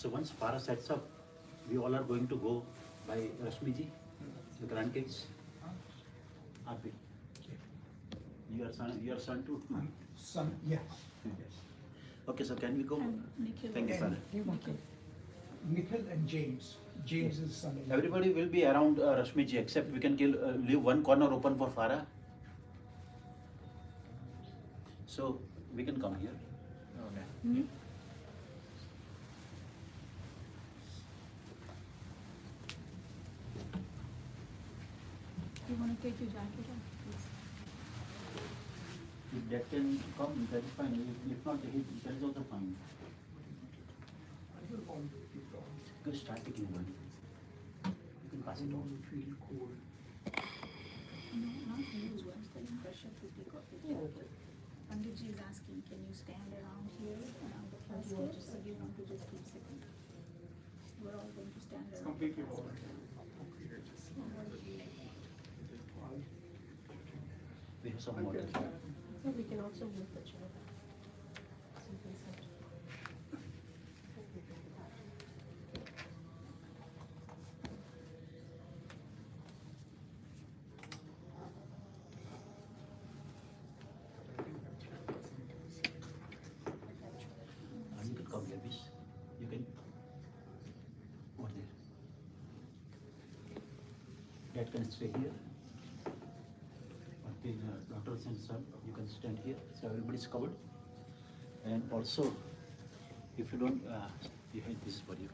So once Farah sets up, we all are going to go by Rashmi ji, the grandkids. Happy. Your son too? Son, yes. Okay, so can we go? Nikhil. Thank you, Father. Nikhil and James. James is son. Everybody will be around Rashmi ji, except we can leave one corner open for Farah. So we can come here. Hmm? You want to take your jacket off, please? If that can come, that is fine. If not, that is also fine. Just start taking one. You can pass it on. Feel cold. No, not you. I'm telling pressure to take off the jacket. Panditji is asking, can you stand around here, around the casket, or do you want to just keep sitting? We're all going to stand around. Completely the over. casket. We have some water. So we can also move the chair back. So you can sit. You can come here, please. You can. Over there. That can stay here. Okay, daughters and son, you can stand here. So everybody's covered. And also, if you don't, behind this is for you.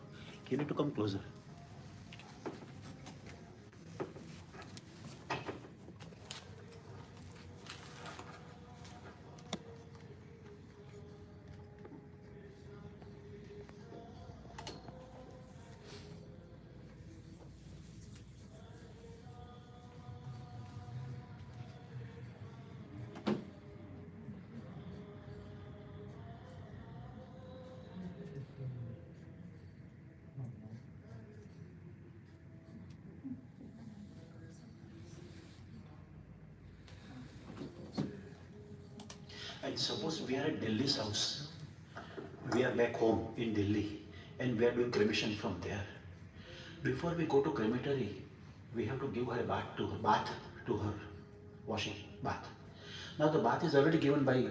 You need to come closer. And suppose we are at Delhi's house. We are back home in Delhi and we are doing cremation from there. Before we go to crematory, we have to give her a bath to her, washing bath. Now the bath is already given by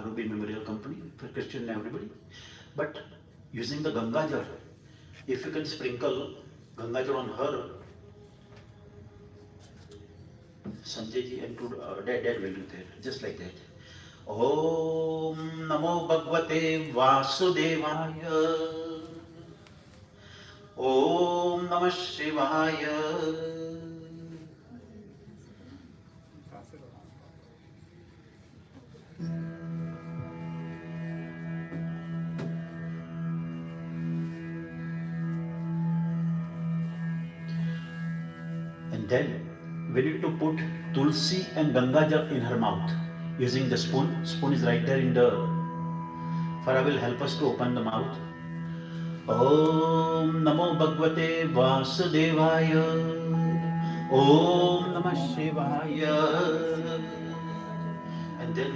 Ruby Memorial Company for Christian and everybody. But using the Ganga Jal, if you can sprinkle Ganga Jal on her, Sanjay ji and dad will do that, just like that. Om Namo Bhagavate Vasudevaya. Om Namah Shivaya. And then we need to put Tulsi and Ganga Jal in her mouth using the spoon. Spoon is right there in the. Farah will help us to open the mouth. Om Namo Bhagavate Vasudevaya. Om Namah Shivaya. And then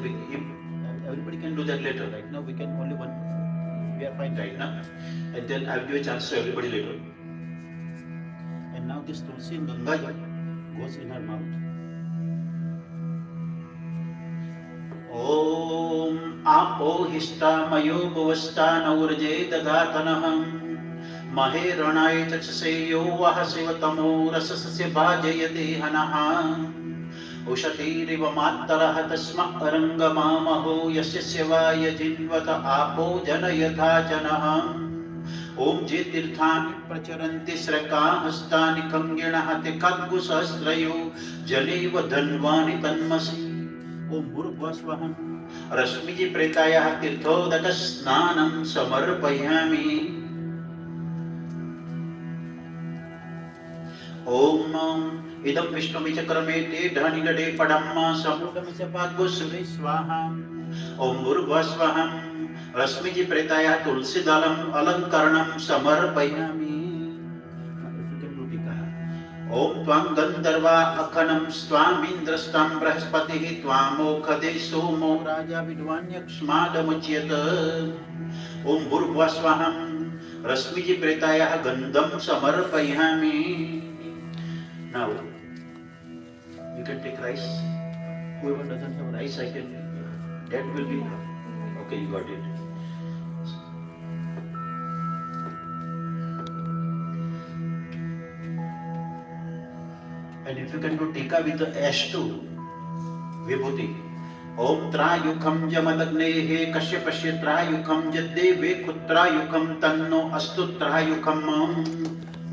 everybody can do that later. Right now we can only one. We are fine right now. And then I will give a chance to everybody later. And now this Tulsi and Ganga Jal goes in her mouth. Om Apo Hista Mayo Bhavasta Naurje Dadhatanaham Mahe Ranai Tachseyo Vahasivatamo Rasasya Bhajayate Hanaham Ushati Rivamataraha Tasma Arangamamaho Yasya Vaya Jinvata Apo Janayatha Janaham Om Jitirthani Pracharanti Sraka Hastani Kanginahati Kadgu Sahasrayo Janeva Dhanvani Tanmasi Om Bhurvasvaham Rashmi ji Pretaya Tirthodaka Snanam Samarpayami Om Idam Vishnumi Chakramete Dhanilade Padamma Samudam Chapadgo Suri Swaham Om Bhurvasvaham Rashmi ji Pretaya Tulsi Dalam Alankaranam Samarpayami. Om Tvam Gandharva Akhanam Swamindrastam Brahaspatihi Tvamokade Somo Raja Vidvanyak Smadamachyata Om Bhurvasvaham Rashmiji Pretayah Gandham Samarpayami. Now, you can take rice. Whoever doesn't have rice, I can. That will be. Okay, you got it. And if you can do tika with the ash too, vibhuti. Om Trayukham Jamadagnehe Kashyapasya Trayukham Jadeve Kutrayukham Tanno Astu Trayukham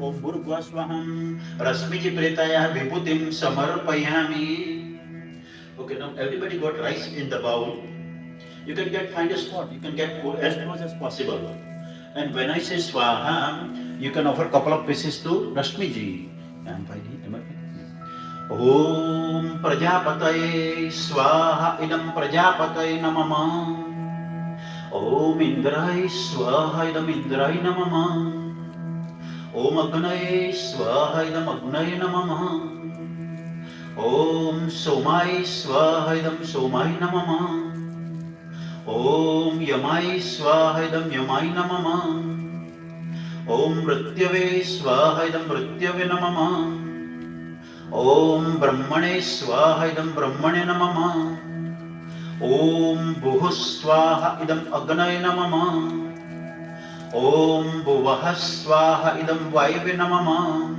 Om Bhurgvasvaham Rashmiji Pretayah Vibhutim Samarpayami. Okay, now everybody got rice in the bowl. You can find a spot, you can get as close as possible. And when I say Swaha, you can offer a couple of pieces to Rashmiji. Am I fine? Om Prajapataye Swaha Idam Prajapataye Namama. Om Indraye Swaha Idam Indraye Namama. Om Agnaye Swaha Idam Agnaye Namama. Om Somaye Swaha Idam Somaye Namama. Om Yamaye Swaha Idam Yamaye Namama. Om Mrityave Swaha Idam Mrityave Namama. Om Brahmane Swaha Idam Brahmane Namama. Om Bhuh Swaha Idam Agnaye Namama. Om Bhuvah Swaha Idam Vayave Namama.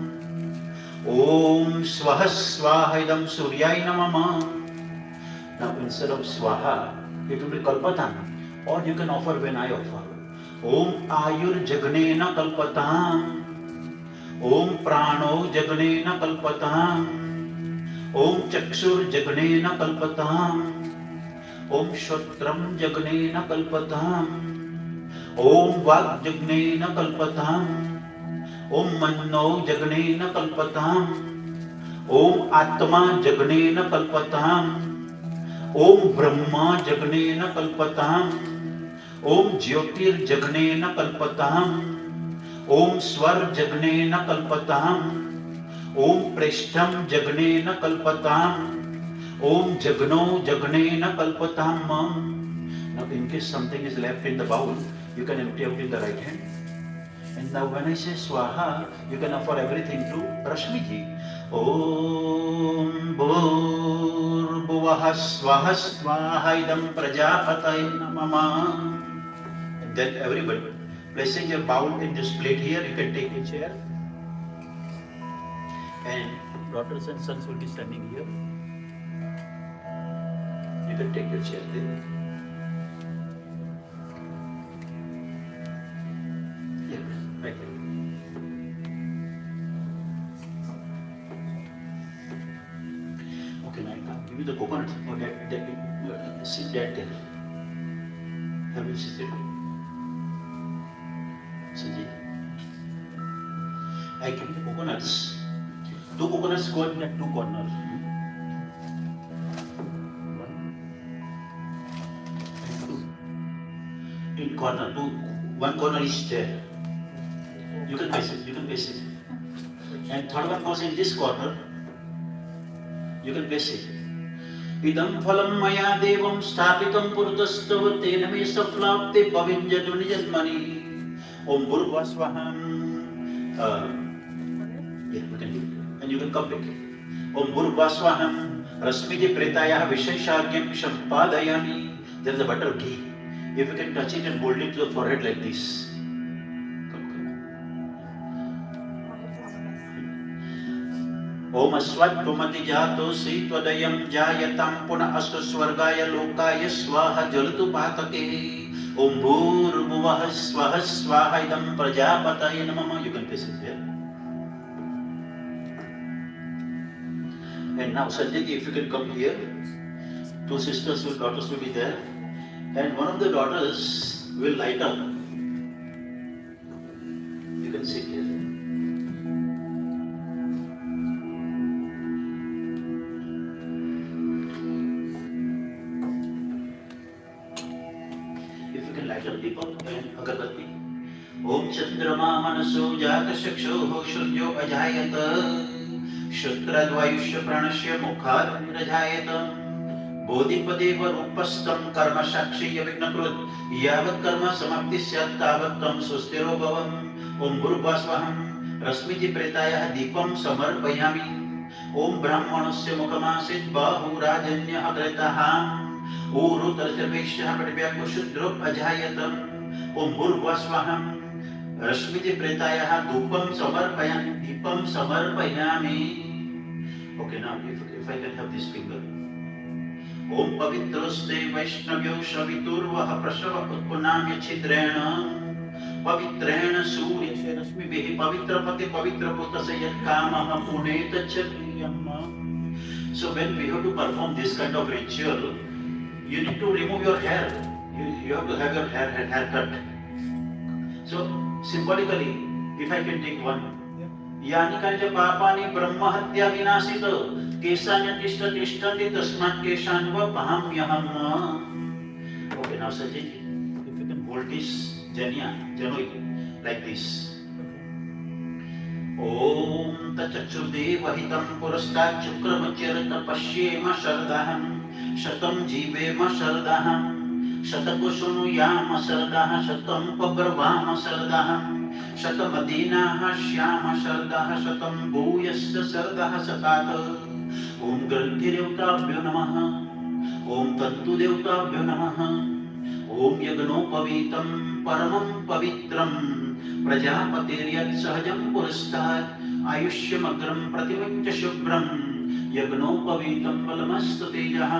Om Swaha Swaha Idam Suryaye Namama. Now instead of Swaha, it will be Kalpatam. Or you can offer when I offer. Om Ayur Jagnena Kalpatam. Om Prano Jagnena Kalpatam. Om Chakshur Jagnena Kalpatam. Om Shotram Jagnena Kalpatam. Om Vag Jagnena Kalpatam. Om Manno Jagnena Kalpatam. Om Atma Jagnena Kalpatam. Om Brahma Jagnena Kalpatam. Om Jyotir Jagnena Kalpatam. Om Swar Jagnena Kalpatam. Om Preshtham Jagnena Kalpatam. Om Jagno Jagnena Kalpatam. Now in case something is left in the bowl, you can empty out in the right hand. And now when I say Swaha, you can offer everything to Rashmiji. Om Bhur Bhuvah Swaha Swaha Idam Prajapataye Namama. And then everybody, placing your bowl in this plate here, you can take a chair. And daughters and sons will be standing here. You can take your chair there. Yeah, right there. Okay, now give me the coconut. Oh, sit that there. Have you sit there? Sanjay. I give you the coconuts. 2 coconuts go in that 2 corners. In corner, 1 corner is there. You can place it, And third one goes in this corner. You can place it. Idam phalam maya devam sthapitam purutastav tena me saflapte pavinjadu nijatmani. Om Bhurgvasvaham. Yeah, you can do it. And you can come back. Om Bhurgvasvaham Rashmiji Pretayah Visheshagyam Shampadayami. There is a butter of ghee. If you can touch it and hold it to the forehead like this. Om Aswatthumati Jato Sitwadayam Jayatam Puna Astu Swargaya Lokaya Swaha Jalatu Patake. Om Bhurgvasvah Swaha Swaha Idam Prajapataye Namama. You can place it there. And now Sanjay, if you can come here. 2 sisters or daughters will be there. And one of the daughters will light up. You can sit here. If you can light up Deepak and Agarbatti. Om Chandrama Manaso Jata Shaksho Shurjo Ajayata Shutrad Vayushya Pranashya Mukhad Nirajayata बोधिपदेव रूपस्थं कर्म साक्षी विघ्नकृत यावत् कर्म समाप्ति स्यात् तावत् त्वं सुस्थिरो भवम्। ओम भूर्भुवः स्वः। रश्मिति प्रेतायाः दीपं समर्पयामि। ओम ब्राह्मणस्य मुखमासीत् बाहुराजन्यः प्रेतः ऊरुतरचर्वैश्यः पटिव्याकुशुद्रोप अजायतम्। ओम भूर्भुवः स्वः। रश्मिति प्रेतायाः धूपं समर्पयामि दीपं समर्पयामि। Okay, now if I can have this finger. ओम पवित्रस्ते वैष्णव्यो शवितुर्वः प्रसव उत्पुन्नाम्य छिद्रेण पवित्रेण सूर्यस्य रश्मिभिः पवित्रपति पवित्रभूतस्य यत्कामः पुनेत चक्रियम्. So when we have to perform this kind of ritual, you need to remove your hair. You have to have your hair cut. So symbolically, if I can take one. यानि कानि पापानि ब्रह्महत्या विनाशित केशान्यतिष्ठ तिष्ठन्ति तस्मात् केशान्वपहाम्यहम्. Okay, now Sanjay ji, if you can hold this janoi like this. Om तच्चक्षुर्देवहितं पुरस्तात् शुक्रमच्यरत पश्येम शरदहं शतं जीवेम शरदहं शतकुसुनुयाम शरदः शतं पब्रवाम शरदहं शतमदीनाः श्याम शरदः शतं भूयश्च शरदः शतात्. ओम ग्रन्थिदेवताभ्यो नमः. ओम तन्तुदेवताभ्यो नमः. ओम यज्ञोपवीतं परमं पवित्रं प्रजापतिर्यत् सहजं पुरस्तात् आयुष्यमग्रं प्रतिमुच्च शुभ्रं यज्ञोपवीतं बलमस्तु तेजः.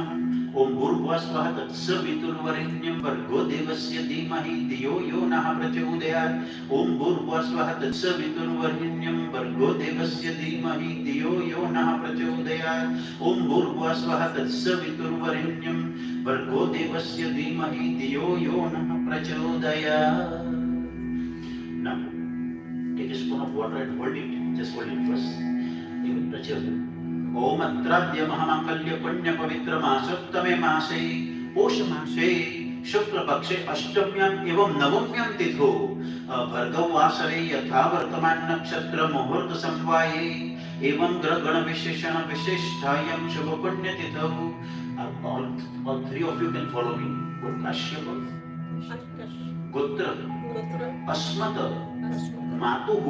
ओम भूर्भुवः स्वः तत्सवितुर्वरेण्यं भर्गो देवस्य धीमहि धियो यो नः प्रचोदयात्. ओम भूर्भुवः स्वः तत्सवितुर्वरेण्यं भर्गो देवस्य धीमहि धियो यो नः प्रचोदयात्. ओम भूर्भुवः स्वः तत्सवितुर्वरेण्यं भर्गो देवस्य धीमहि धियो यो नः प्रचोदयात्. Now, take a spoon of water and hold it. Just hold it first. You will touch your. ओम अत्राद्य महामंगल्य पुण्य पवित्र मासोत्तमे मासे पोष मासे शुक्ल पक्षे अष्टम्याम एवं नवम्याम तिथो भर्गवासरे यथा वर्तमान नक्षत्र मुहूर्त समवाये एवं ग्रह गण विशेषण विशिष्टायाम शुभ पुण्य तिथौ. All three of you can follow me. Kashyap, Gotra, Asmat, Matuh,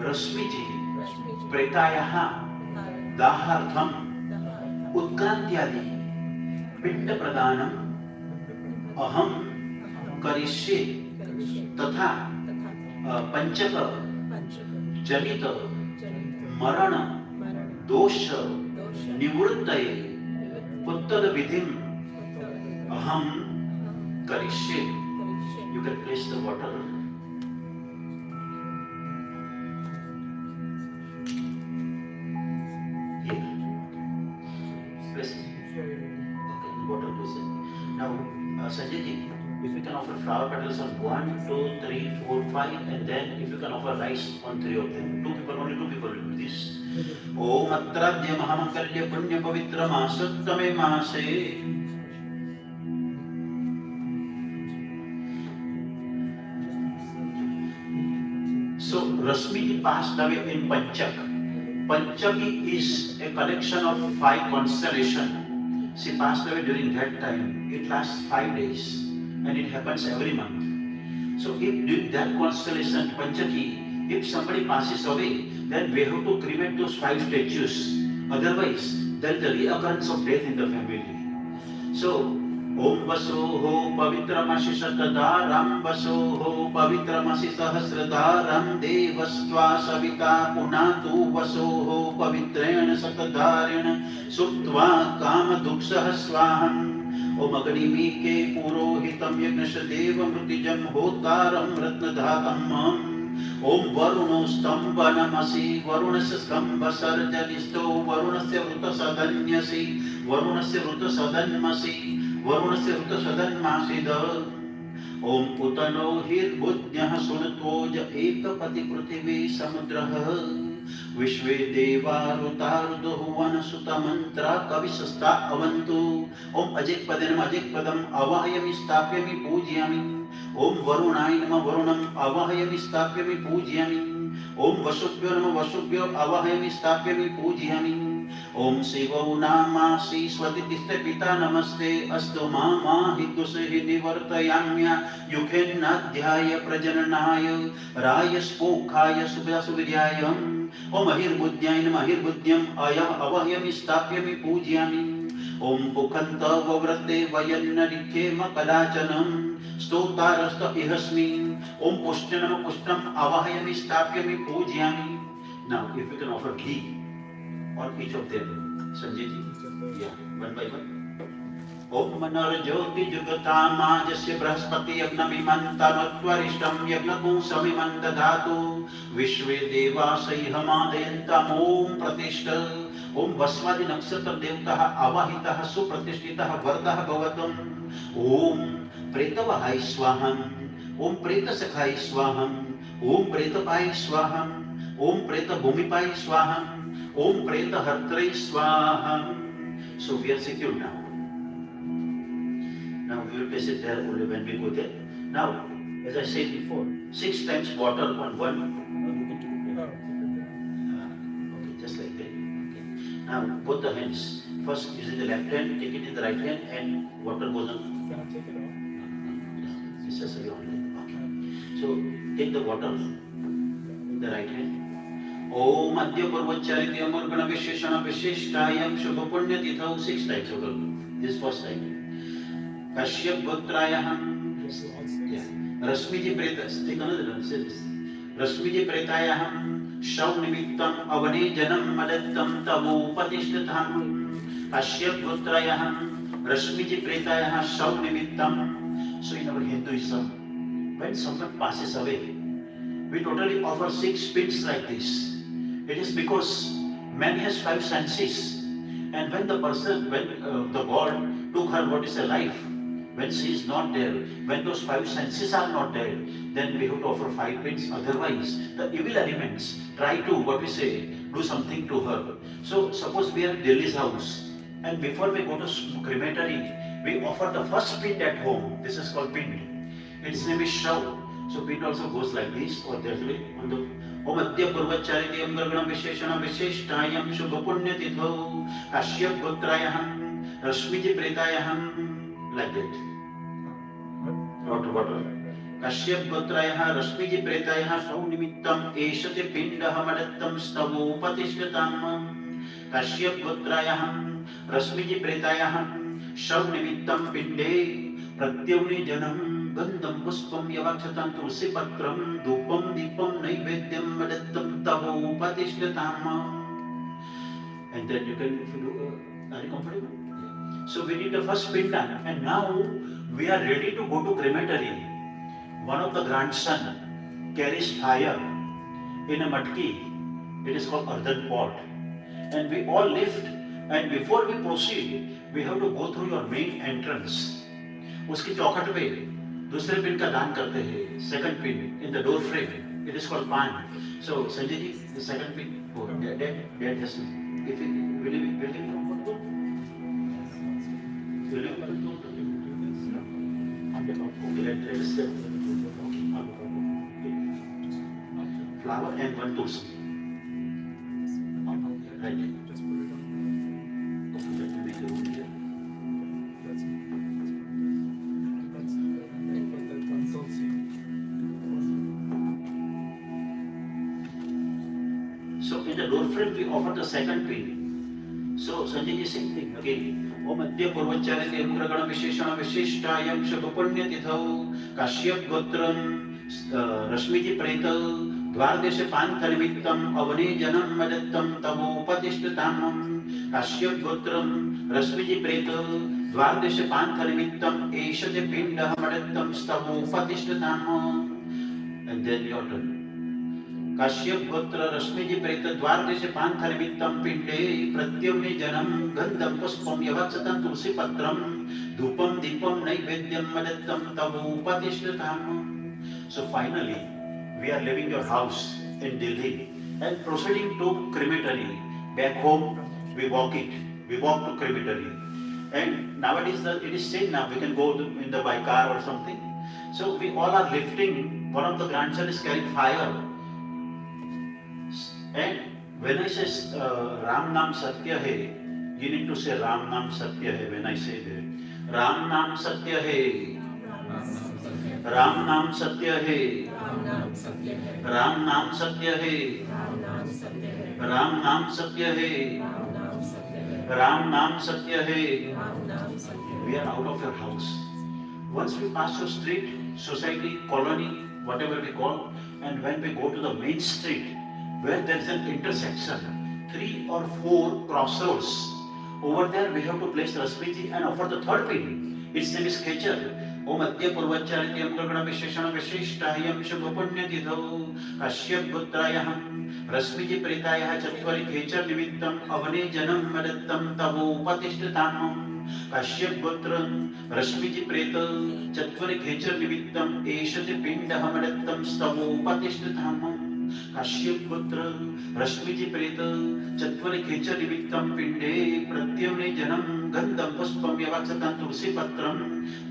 Rashmiji, Pretayaha, दाहार्थम उत्क्रांत्यादि पिंड प्रदानम अहम करिष्ये तथा पंचक जनित मरण दोष निवृत्तये पुत्तद विधिम अहम करिष्ये. You can place the water. Now, Sanjay ji, if you can offer flower petals on 1, 2, 3, 4, 5, and then if you can offer rice on 3 of them. Only two people will do this. Om Atradya Mahamangalya Punya Pavitra Masattame Mase. So, Rashmi passed away in Panchak. Panchaki is a collection of 5 constellations. She passed away during that time. It lasts 5 days and it happens every month. So if during that constellation Panchaki, if somebody passes away, then we have to cremate those 5 statues. Otherwise, there is a reoccurrence of death in the family. So, Om Vasoho Pavitramasi Satadaram Vasoho Pavitramasi Sahasradaram Devastva Savita Punatu Vasoho Pavitrena Satadarin Suktva Kama Duksahaswaham. Om Agnimike Purohitam Yagnashadevam Rutijam Hotaram Ratnadhatam. Om Varuno Stambanamasi Varunasya Skambasarjanisto Varunasya Vrutasadanyasi Varunasya Vrutasadanmasi Varunasya Vrutasadanmasida. Om Utano Hirbuddhyah Sunatvoja Ekapati Prithvi Samudraha Vishve Devarutarudhu Vanasuta Mantra Kavisasta Avantu. Om Ajik Padanam Ajik Padam Avahayami Stapyami Pujyami. Om Varunai Nama Varunam Avahayami Stapyami Pujyami. Om Vasubhyo Nama Vasubhyo Avahayami Stapyami Pujyami. Om Shivo Nama Shi Swaditiste Pita Namaste Astu Mama Hitusehi Nivartayamya Yukhenadhyaya Prajananaya Raya Spokhaya Subhya Suvidyayam Om Ahir Buddhyayam Ahir Buddhyam Ayam Avahyam Istapyami Pujyami Om Pukhanta Vavrate Vayannarikhema Kadachanam Stotarasta Ihasmi Om Pushtanam Pushtam Avahyami Stapyami Pujyami. Now, if we can offer ghee on each of them, Sanjay ji, yeah, one by one. Om Manar Jyoti Jugatama Jasya Brahaspati Yagnamimantamatvarishtam Yagnakumsamimam Dadhatu Vishve Deva Saihamadeyantam Om Pratishta Om Vaswadi Nakshatra Devtaha Avahitaha Supratishthitaha Vardaha Bhavatam Om Pretavahai Swaham Om Pretasakhai Swaham Om Pretapai Swaham Om Preta Bhumipai Swaham Om Preta Hartrai Swaham. So we are secure now. Now we will place it there only when we go there. Now, as I said before, 6 times water on one. Okay, just like that. Okay. Now both the hands. First using the left hand, take it in the right hand, and water goes on. Can I take it off? Necessary only. Okay. So take the water in the right hand. Om Adya Parvachariti Amar Gana Visheshana Vishishtayam Shubha Punya Tithau 6 times. Okay. This first time. Kashyap Gotrayaham. Yeah. Rashmi ji Pretas. Take another one. Say this. Rashmi ji Pretayaham Shav Nimittam Avani Janam Madattam Tavu Patishtatham. Kashyap Gotrayaham Rashmi ji Pretayaham Shav Nimittam. So in our Hinduism, when someone passes away, we totally offer 6 spins like this. It is because man has 5 senses, and when the person, when the God took her what is a life, when she is not there, when those 5 senses are not there, then we have to offer 5 pins. Otherwise, the evil elements try to, what we say, do something to her. So suppose we are in Delhi's house, and before we go to crematory, we offer the first pin at home. This is called pin. Its name is Shav. So pin also goes like this, or that way on the Om Adya Purvachariti Amgarganam Visheshana Vishishtayam Shubha Punya Tithau Kashyap Gotrayaham Rashmi ji Pretayaham, like that. Water. Kashyap Gotrayah Rashmi ji Pretayah Shav Nimittam Eshate Pindaha Madattam Stavu Patishtatam Kashyap Gotrayaham Rashmi ji Pretayaham Shav Nimittam Pinde Pratyavni Janam Gandham Puspam Yavakshatam Tulsi Patram Dupam Dipam Naivedyam Madattam Tavu Patishtatam. And then you can, if you do, are you comfortable? Yeah. So we need the first pin done, and now we are ready to go to crematory. One of the grandson carries fire in a matki. It is called earthen pot, and we all lift. And before we proceed, we have to go through your main entrance. उसकी चौखट पे दूसरे pin का दान करते हैं. Second pin in the door frame. It is called pan. So Sanjay ji, the second pin. Oh, that has to. If it will it be comfortable? Will it be comfortable? Okay, let us step. Flower and one tulsi. Right. Okay, let me make a room here. So in the door frame we offer the second pin. So Sanjay ji, same thing again. Om Adya Purvachariti Amgarganam Visheshana Vishishtayam Shubha Punya Tithau Kashyap Gotram Rashmi ji Preta Dvardeshe Pantha Nimittam Avani Janam Madattam Tavu Patishtatam Kashyap Gotram Rashmi ji Preta Dvardeshe Pantha Nimittam Eshate Pindaha Madattam Stavu Patishtatam. And then your turn. Kashyap Gotra Rashmi ji Preta Dvardeshe Pantha Nimittam Pinde Pratyavni Janam Gandham Puspam Yavakshatam Tulsi Patram Dupam Dipam Naivedyam Madattam Tavu Patishtatam. So finally, we are leaving your house in Delhi and proceeding to crematory. Back home, we walk to crematory. And nowadays it is safe now, we can go in the by car or something. So we all are lifting. One of the grandson is carrying fire. And When I say Ram Naam Satya Hai, you need to say Ram Naam Satya Hai when I say that. Ram Naam Satya Hai. Ram Naam Satya Hai. Ram Naam Satya Hai. Ram Naam Satya Hai. Ram Naam Satya Hai. We are out of your house. Once we pass your street, society, colony, whatever we call, and when we go to the main street, where there is an intersection, 3 or 4 crossroads, over there we have to place Rashmi and offer the third pin. Its name is Khecher. Om Adya Purvacharityam Gagana Visheshana Vishishtayam Shubhapunya Tidho Kashyap Putrayaham Rashmi Pritayah Chatvari Khecher Nimittam Avane Janam Madattam Tavo Upatishtatamam Kashyap Putram Rashmi Preta Chatvari Khecher Nimittam Eshati Pindahamadettam Stavo Upatishtatamam Kashyap Putra Rashmi Preta Chatvari Khecher Nimittam Pinde Pratyamne Janam Gandham Puspam Yavaksatan Tulsi Patram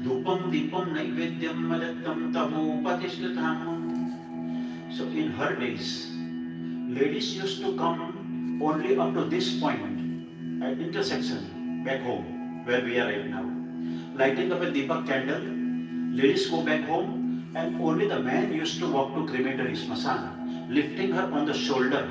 Dupam Dipam Naivedyam Madattam Tavo Upatishtatamam. So in her days, ladies used to come only up to this point at intersection back home where we are right now. Lighting up a Deepak candle, ladies go back home and only the man used to walk to crematory Smasana, lifting her on the shoulder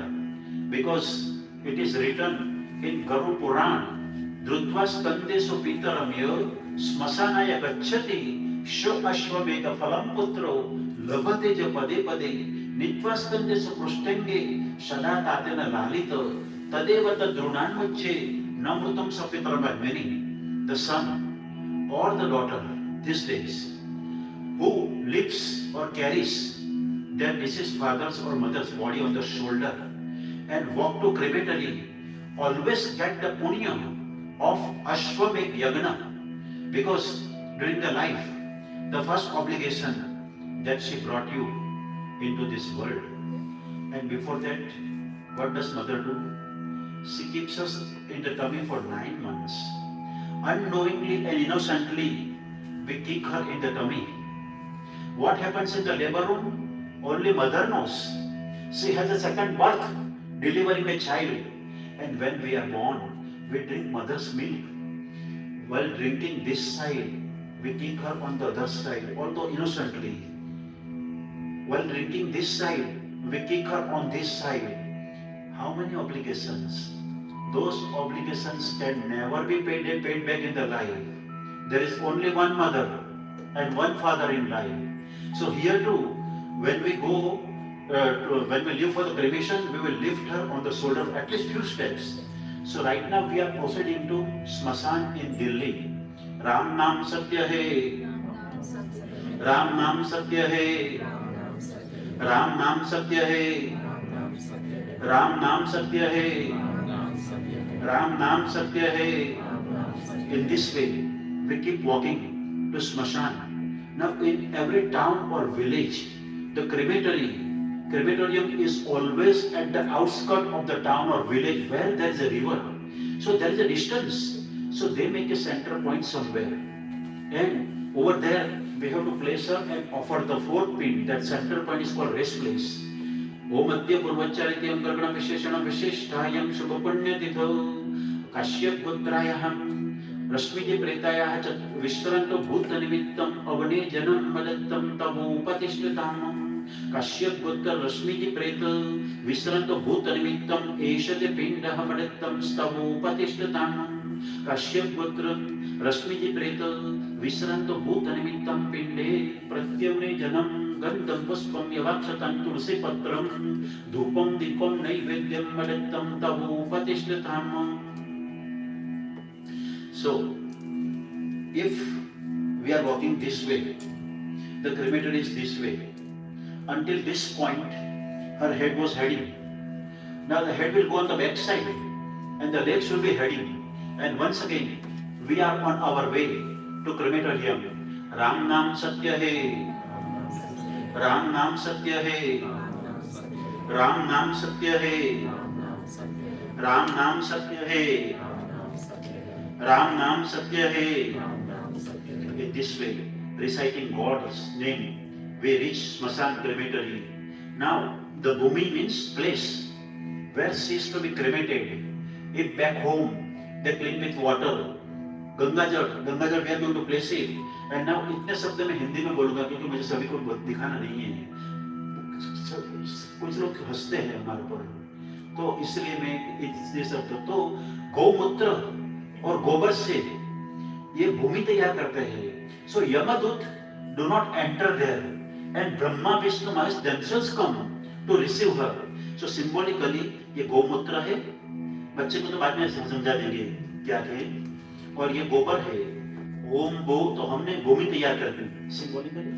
because it is written in Garu Puran, Drutva Skande Supitaramya Smasanaya Gacchati Sho Ashwamega Phalam Putro Labate Ja Pade Pade Nitvaskande Supruštenge Sada Tatena Lalita Tadevata Drunanmache Namrutam Sapitaram, meaning the son or the daughter these days who lifts or carries their deceased father's or mother's body on the shoulder and walk to crematory always get the punya of Ashwamedh Yagna, because during the life, the first obligation that she brought you into this world. And before that, what does mother do? She keeps us in the tummy for 9 months. Unknowingly and innocently, we kick her in the tummy. What happens in the labor room? Only mother knows. She has a second birth, delivering a child. And when we are born, we drink mother's milk. While drinking this side, we kick her on the other side, although innocently. While drinking this side, we kick her on this side. How many obligations? Those obligations can never be paid back in the life. There is only one mother and one father in life. So here too, when we go, when we leave for the cremation, we will lift her on the shoulder at least few steps. So right now we are proceeding to Smasan in Delhi. Ram Naam Satya Hai. Ram Naam Satya Hai. Ram Naam Satya Hai. Ram Naam Satya Hai. Ram Naam Satya Hai. In this way, we keep walking to Smashan. Now in every town or village, the crematorium is always at the outskirts of the town or village where there is a river. So there is a distance. So they make a center point somewhere. And over there, we have to place her and offer the fourth pin. That center point is called rest place. Om Adya Purvacharityam Gagana Visheshana Vishishtayam Shubhapunya Tidho Kashyap Putrayaham Rashmi Pritayah Vishwaranto Bhuta Nimittam Avane Janam Madattam Tavo Upatishtatamam Kashyap Putra Rashmi Preta Visranto Bhuta Nimittam Eshate Pindahamadettam Stavo Upatishtatamam Kashyap Putra Rashmi Preta Visranto Bhuta Nimittam Pinde Pratyamne Janam Gandham Puspam Yavaksatan Tulsi Patram Dupam Dipam Naivedyam Madettam Tavo Upatishtatamam. So, if we are walking this way, the crematory is this way. Until this point, her head was heading. Now the head will go on the back side and the legs will be heading. And once again, we are on our way to crematorium. Ram Naam Satya Hai. Ram Naam Satya Hai. Ram Naam Satya Hai. Ram Naam Satya Hai. Ram Naam Satya Hai. In this way, reciting God's name, we reach Smasan crematory. Now, the Bhumi means place where she is to be cremated. If back home they clean with water, गंगाजल we are going to place it. And now इतने शब्द मैं हिंदी में बोलूंगा क्योंकि मुझे सभी को दिखाना नहीं है. कुछ लोग हंसते हैं हमारे पर, तो इसलिए मैं ये शब्द तो गौमूत्र और गोबर से ये भूमि तैयार करते हैं. So यमदूत do not enter there, and Brahma, Vishnu, Mahesh themselves come to receive her. So symbolically ये गौमूत्र है, बच्चे को तो बाद में समझा देंगे क्या है, और ये गोबर है. ओम भू, तो हमने भूमि तैयार कर दी सिंबॉलिकली.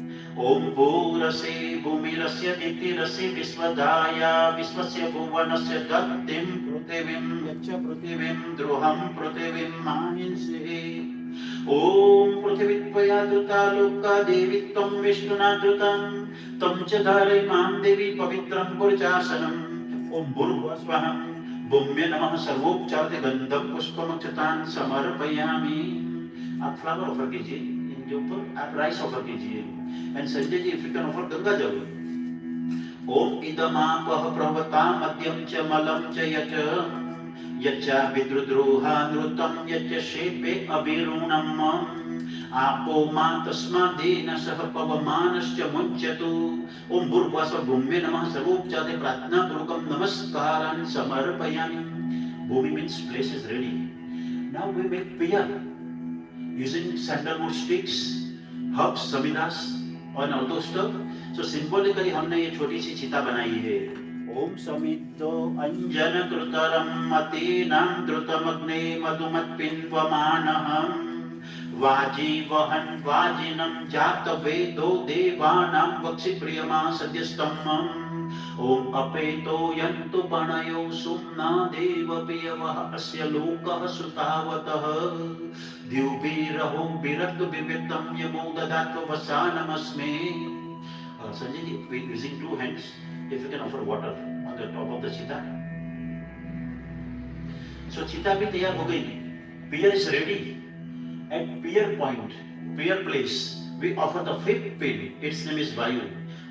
ओम भू रसे भूमि रस्य दिति रसे विश्वदाया विश्वस्य भुवनस्य गतिं पृथिवीं यच्च पृथिवीं द्रोहं पृथिवीं माहिंसे. ओम पृथिवी त्वया धृता लोका देवी त्वं विष्णुना धृतं तं च धारय मां देवी पवित्रं पुरुषासनम्. ओम भूर्भुवस्वहं भूम्ये नमः सर्वोपचार गंधम पुष्पमक्षतान् समर्पयामि. आप फ्लावर ऑफर कीजिए, इनके ऊपर आप राइस ऑफर कीजिए. And Sanjay ji, if you can offer Ganga jal. Om इदमापः प्रवता मध्यम च मलं च यच यच्चा विद्रुद्रोहा नृतं यच्च शेपे अभिरुणम्. आपो मा तस्मादेन सह पवमानश्च मुञ्चतु. ओम भूर्भुवस्वः भूम्ये नमः सर्वोपचारे प्रार्थना पूर्वकं नमस्कारान् समर्पयामि. Bhumi means place is ready. Now we make piya using sandalwood sticks, herbs, samidas, and all those stuff. So symbolically हमने ये छोटी सी चिता बनाई है. ओम समितो अंजन कृतरम मतीनां द्रुतमग्ने मधुमत्पिन्वमानहम्. वाजीवहं वाजिनं जातवेदो देवानां वक्षि प्रियमा सद्यस्तम्. ओम अपेतो यन्तु पणयो सुम्ना देवपियवः अस्य लोकः सुतावतः. द्युभिरहो विरक्तु विविक्तं यमो ददातु वसानमस्मे. Sanjay ji, using two hands, if you can offer water on the top of the cheetah. So cheetah भी तैयार हो गई. Pier is ready. At pier point, pier place, we offer the fifth pin. Its name is Vayu.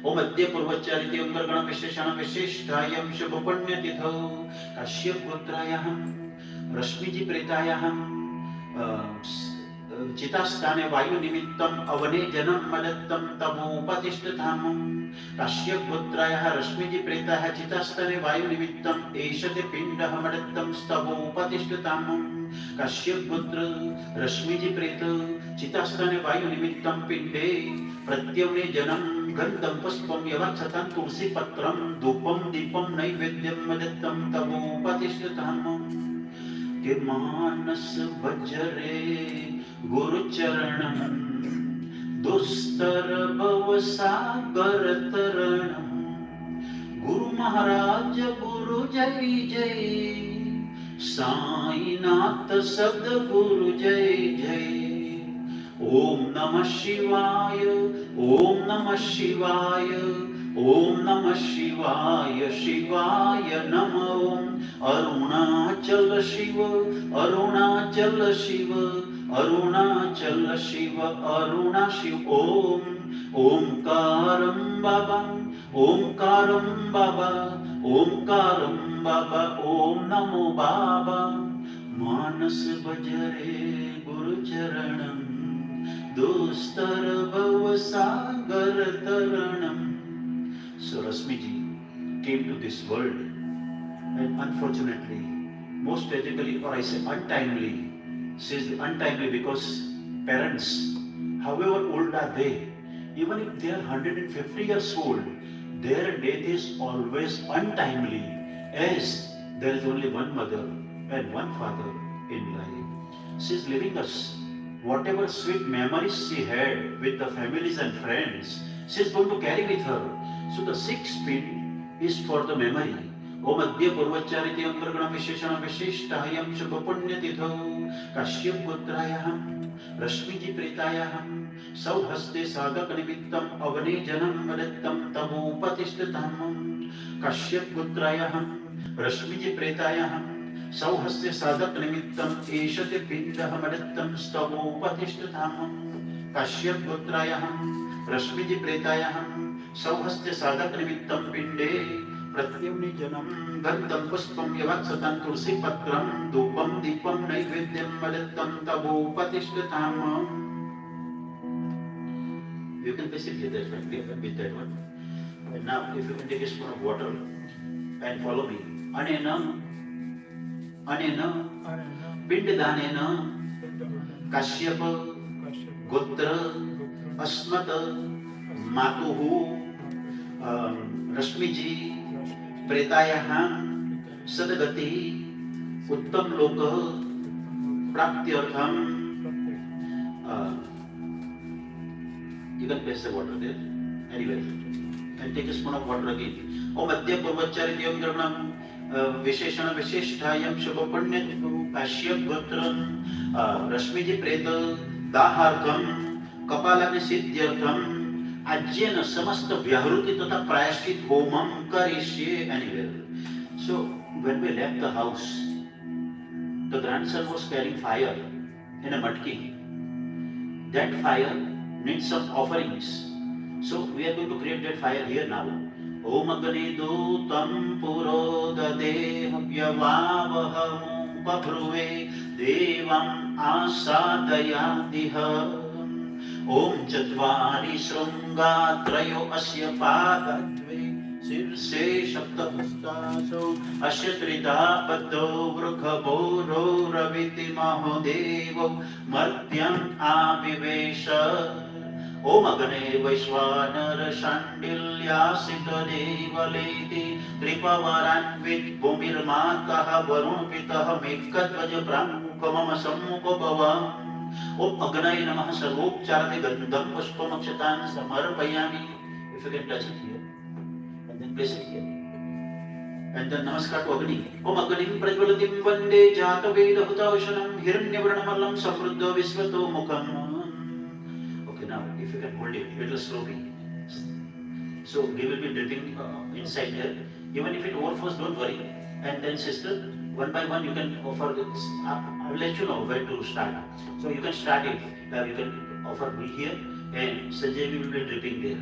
ओम अद्य पूर्वच्चारिते अंगर्गण विशेषण विशिष्टायं शुभ पुण्यतिथौ काश्यप गोत्रायां रश्मि जी प्रेतायां चितास्थाने वायु निमित्तम अवने जन्म मदत्तम तमोपतिष्ठधामं. काश्यप गोत्रायाः रश्मि जी प्रेताः चितास्थाने वायु निमित्तम एषते पिण्डः मदत्तम स्तवोपतिष्ठधामं. काश्यप गोत्र रश्मि जी प्रेत चितास्थाने वायु निमित्तम पिण्डे प्रत्यवने जन्म गंधम पुष्पम यवक्षतं तुलसी पत्रम धूपम दीपम नैवेद्यम मदत्तम तमोपतिष्ठधामं. के मानस भजरे गुरुचरणं दुस्तर भवसागर तरणं. गुरु महाराज गुरु जय जय साईनाथ सद्गुरु जय जय. ओम नमः शिवाय ओम नमः शिवाय ओम नमः शिवाय शिवाय नमः. ओम अरुणाचल शिव अरुणाचल शिव अरुणाचल शिव अरुणा शिव. ओम ओंकारं बाबा ओंकारं बाबा ओंकारं बाबा. ओम नमो बाबा. मानस भजरे गुरुचरणं दुस्तर भवसागर तरणं. So Rashmi ji came to this world, and unfortunately, most tragically, or I say untimely. She is untimely because parents, however old are they, even if they are 150 years old, their death is always untimely, as there is only one mother and one father in life. She is leaving us whatever sweet memories she had with the families and friends, she is going to carry with her. So the sixth pin is for the memory. ओम अद्य पूर्वच्चारिते अंतर्गण विशेषण विशिष्टायं शुभ पुण्यतिथौ काश्यप गोत्रायां रश्मि जी प्रेतायां सौहस्ते साधक निमित्तम अवने जन्म मदत्तम तमोपतिष्ठधामं. काश्यप गोत्रायां रश्मि जी प्रेतायां सौहस्ते साधक निमित्तम एषते पिण्डः मदत्तम स्तवोपतिष्ठधामं. काश्यप गोत्रायां रश्मि जी प्रेतायां सौहस्ते साधक निमित्तम पिण्डे प्रत्यवनिजनं गन्धं पुष्पं यवत्सतं तुलसीपत्रं धूपं दीपं नैवेद्यं मदत्तं तवोपतिष्ठताम्. You can basically that one, with that one. And now if you can take a spoon of water and follow me. Anena पिंडदानेन Kashyap गोत्र अस्मत् मातुः रश्मि जी प्रेतायाः सद्गति उत्तम लोक प्राप्त्यर्थम. You can place the water there anywhere and take a spoon of water again. Om Adya Purvacharya Granam विशेषण विशिष्टायम शुभ पुण्य काश्यप गोत्र रश्मि जी प्रेत दाहार्थम कपालानि सिद्ध्यर्थम आज्येन समस्त व्याहृति तथा प्रायश्चित होमम करिष्ये anywhere. So when we left the house, the grandson was carrying fire in a matki. That fire needs some offerings. So we are going to create that fire here now. ओम अग्निदूतं पुरोददेहव्यवावहमुपब्रुवे देवम् आसादयादिह. ओम चत्वारि शृंगा त्रयो अस्य पादद्वे शीर्षे सप्तहस्तासो अस्य त्रिधा बद्धो वृषभो रविति महोदेवो मर्त्यम् आविवेश. ओम अग्ने वैश्वानर शाण्डिल्यासित देवलेति त्रिपवरान्वित भूमिर्मातः वरुण पितः मेघध्वज प्रमुख मम सम्मुखो भव. ओम अग्नये नमः सर्वोपचारादि गन्धं पुष्पमक्षतां समर्पयामि. If you can touch it here and then place it here and then namaskar to Agni. Om Agnim Prajwalatim Vande Jatavedahutausham Hiranyavranamalam Samruddha Visvato Mukham. Now, if you can hold it a little slowly. So we will be dripping inside there. Even if it overflows, don't worry. And then sister, one by one you can offer this. I will let you know where to start. So you can start it. You can offer me here and Sanjay will be dripping there.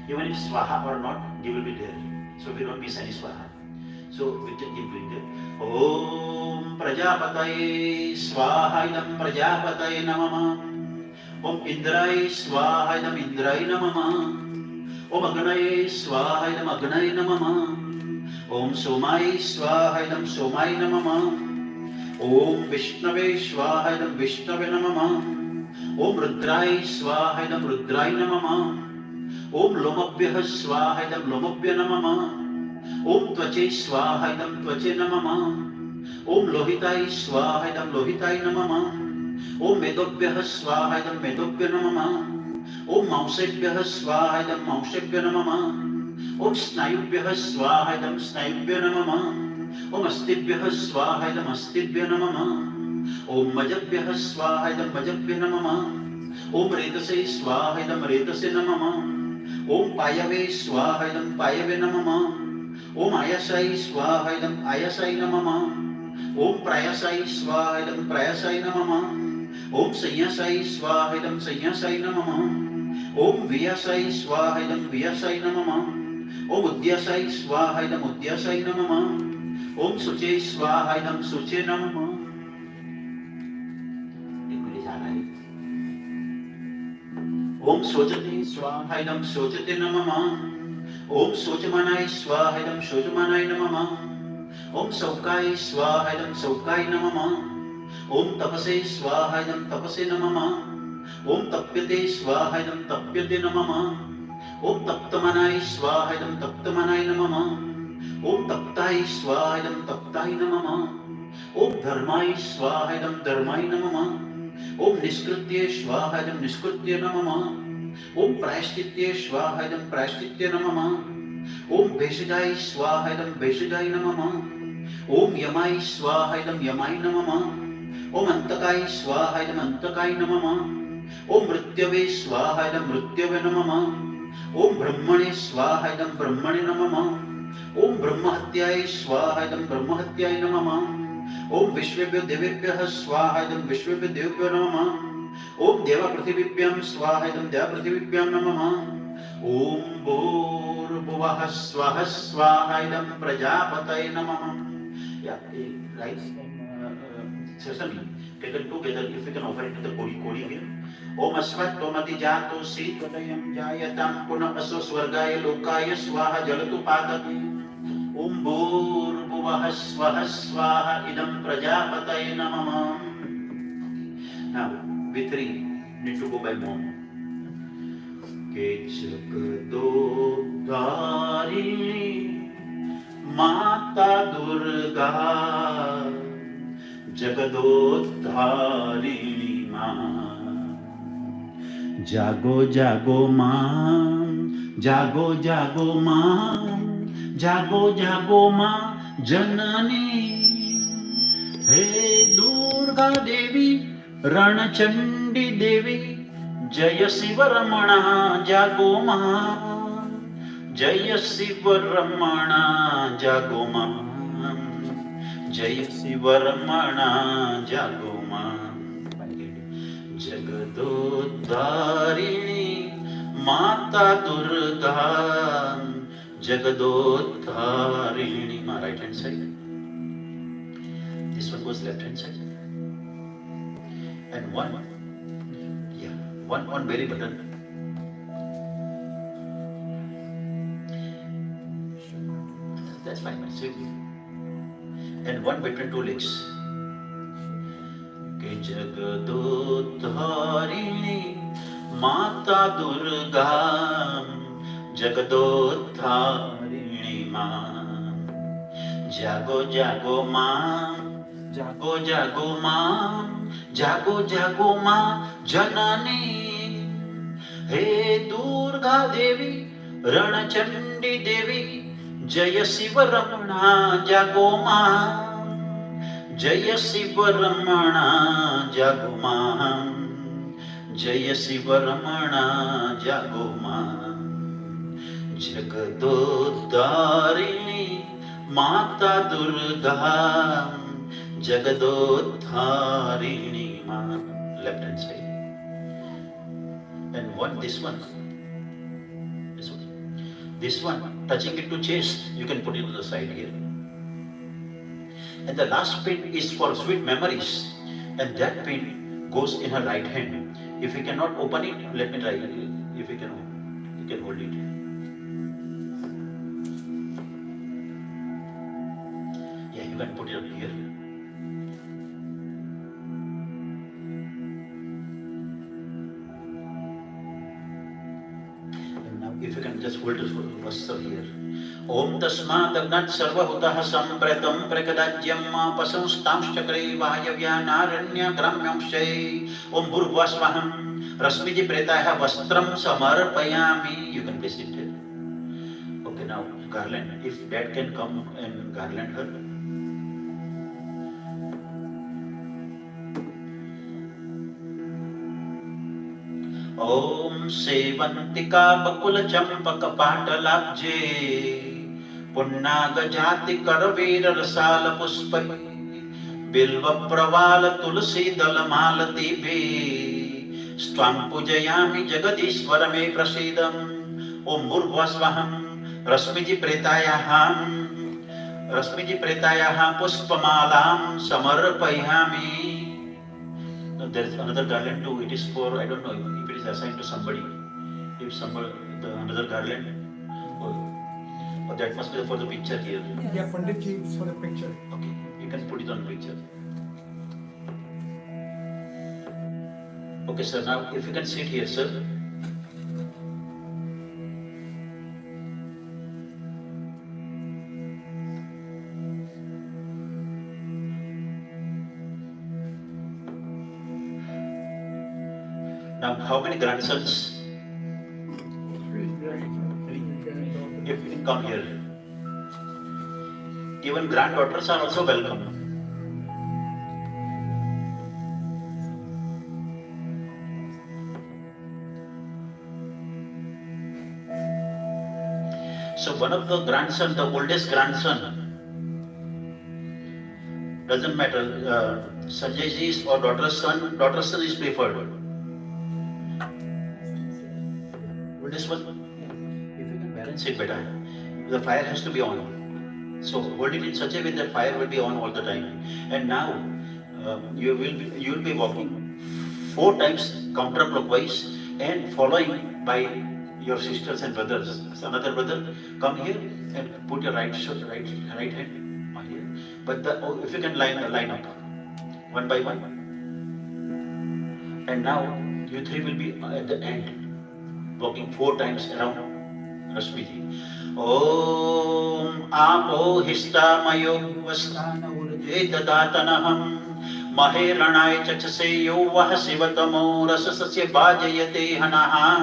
Even if Swaha or not, he will be there. So we don't miss any Swaha. So we can keep doing that. Om Prajapataye Swaha idam Prajapataye Namah. ओम इंद्राय स्वाहा इदम इंद्राय नमः. ओम अग्नये स्वाहा इदम अग्नये नमः. ओम सोमाय स्वाहा इदम सोमाय नमः. ओम विष्णवे स्वाहा इदम विष्णवे नमः. ओम रुद्राय स्वाहा इदम रुद्राय नमः. ओम लोमभ्यः स्वाहा इदम लोमभ्य नमः. ओम त्वचे स्वाहा इदम त्वचे नमः. ओम लोहिताय स्वाहा इदम लोहिताय नमः. ओम मेदोभ्यः स्वाहा इदं मेदोभ्य नमः. ओम मांसेभ्यः स्वाहा इदं मांसेभ्य नमः. ओम स्नायुभ्यः स्वाहा इदं स्नायुभ्य नमः. ओम अस्थिभ्यः स्वाहा इदं अस्थिभ्य नमः. ओम मजभ्यः स्वाहा इदं मजभ्य नमः. ओम रेतसे स्वाहा इदं रेतसे नमः. ओम पायवे स्वाहा इदं पायवे नमः. ओम आयासाय स्वाहा इदं आयासाय नमः. ओम प्रायासाय स्वाहा इदं प्रायासाय नमः. ओम संयासाय स्वाहा इदं संयासाय नमः. ओम वियासाय स्वाहा इदं वियासाय नमः. ओम उद्यासाय स्वाहा इदं उद्यासाय नमः. ओम शुचे स्वाहा इदं शुचे नमः. ओम शोचते स्वाहा इदं शोचते नमः. ओम शोचमानाय स्वाहा इदं शोचमानाय नमः. ओम शौकाय स्वाहा इदं शौकाय नमः. ओम तपसे स्वाहा इदं तपसे नमः. ओम तप्यते स्वाहा इदं तप्यते नमः. ओम तप्तमनाय स्वाहा इदं तप्तमनाय नमः. ओम तप्ताय स्वाहा इदं तप्ताय नमः. ओम धर्माय स्वाहा इदं धर्माय नमः. ओम निष्कृत्ये स्वाहा इदं निष्कृत्य नमः. ओम प्रायश्चित्ये स्वाहा इदं प्रायश्चित्य नमः. ओम भेषजाय स्वाहा इदं भेषजाय नमः. ओम यमाय स्वाहा इदं यमाय नमः. ओम अंतकाय स्वाहा इदं अंतकाय नमः. ओम मृत्यवे स्वाहा इदं मृत्यवे नमः. ओम ब्रह्मणे स्वाहा इदं ब्रह्मणे नमः. ओम ब्रह्महत्याय स्वाहा इदं ब्रह्महत्याय नमः. ओम विश्वेभ्यो देवेभ्यः स्वाहा इदं विश्वेभ्यो देवेभ्यो नमः. ओम देवा पृथिवीभ्यां स्वाहा इदं देवा पृथिवीभ्यां नमः. Om Bhurvubah Swaha Swaha Idam Prajapataye Namah. Yeah, right. Certainly, taken together, if we can offer it to the Kodi here. Om Asvattomati Jato Sitvatayam Jayatam Puna Aso Swargaya Lokaya Swaha Jalatu Patati. Om Bhurvubah Swaha Swaha Idam Prajapataye Namah. Now, we three need to go by mom. Jagdodharini Mata Durga Jagadodharini Ma Jago Jago Ma Jago Jago Ma Jago Jago Ma Janani He Durga Devi Ranachandi Devi Jaya Shiva Ramana Jago Ma Jaya Shiva Ramana Jago Ma Jaya Shiva Ramana Jago Ma Jagadodharini Mata Durga Jagadodharini. My right hand side. This one goes left hand side. And one on belly button. That's fine, safely. And one between two legs. Ke Jagadodharini Mata Durga Jagadodharini Ma Jago Jago Ma Jago Jago Ma Jago Jago Ma Janani He Durga Devi Ranachandi Devi Jaya Shiva Ramana Jago Ma Jaya Shiva Ramana Jago Ma Jaya Shiva Ramana Jago Ma Jagadodharini Mata Durga Jagadodharini Ma. Left hand side. And one, this one touching it to chest, you can put it to the side here. And the last pin is for sweet memories, and that pin goes in her right hand. If you cannot open it, let me try. If you can hold it. Yeah, you can put it up here. If you can just hold this verse here. Om tasmat agnat sarva hutah sampratam prakadajyam pasamstamshchakre vayavyanaranya gramyamshay. Om bhurvasvaham Rashmi ji pretaya vastram samarpayami. You can place it here. Okay, now garland. If dad can come and garland her. Om Sevantika Bakula Champaka Patalabje Punnaga Jati Karavira Rasala Puspai Bilva Pravala Tulsi Dalamala Dibe Stvam Pujayami Jagadishwarame Prasidam Om Bhurvasvaham Rashmiji Pretayaham Puspamalam Samarpayami. There is another garland too. It is for, I don't know if it is assigned to somebody. If somebody, another garland, or that must be for the picture here. Yeah, Panditji, it's for the picture. Okay, you can put it on picture. Okay, sir. Now, if you can sit here, sir. Now, how many grandsons? If you can come here. Even granddaughters are also welcome. So one of the grandson, the oldest grandson, doesn't matter, Sanjayji's or daughter's son is preferred. Oldest one? Parents said, beta, the fire has to be on. So hold it in such a way that fire will be on all the time. And now you will be walking 4 times counterclockwise and following by your sisters and brothers. So another brother, come here and put your right hand on here. But if you can line up one by one. And now you three will be at the end, walking 4 times around Rashmi ji. Om apo histamayo vastana urje dadanaham maheranay chachase yo vah sivatamo rasasasya bhajayate hanaham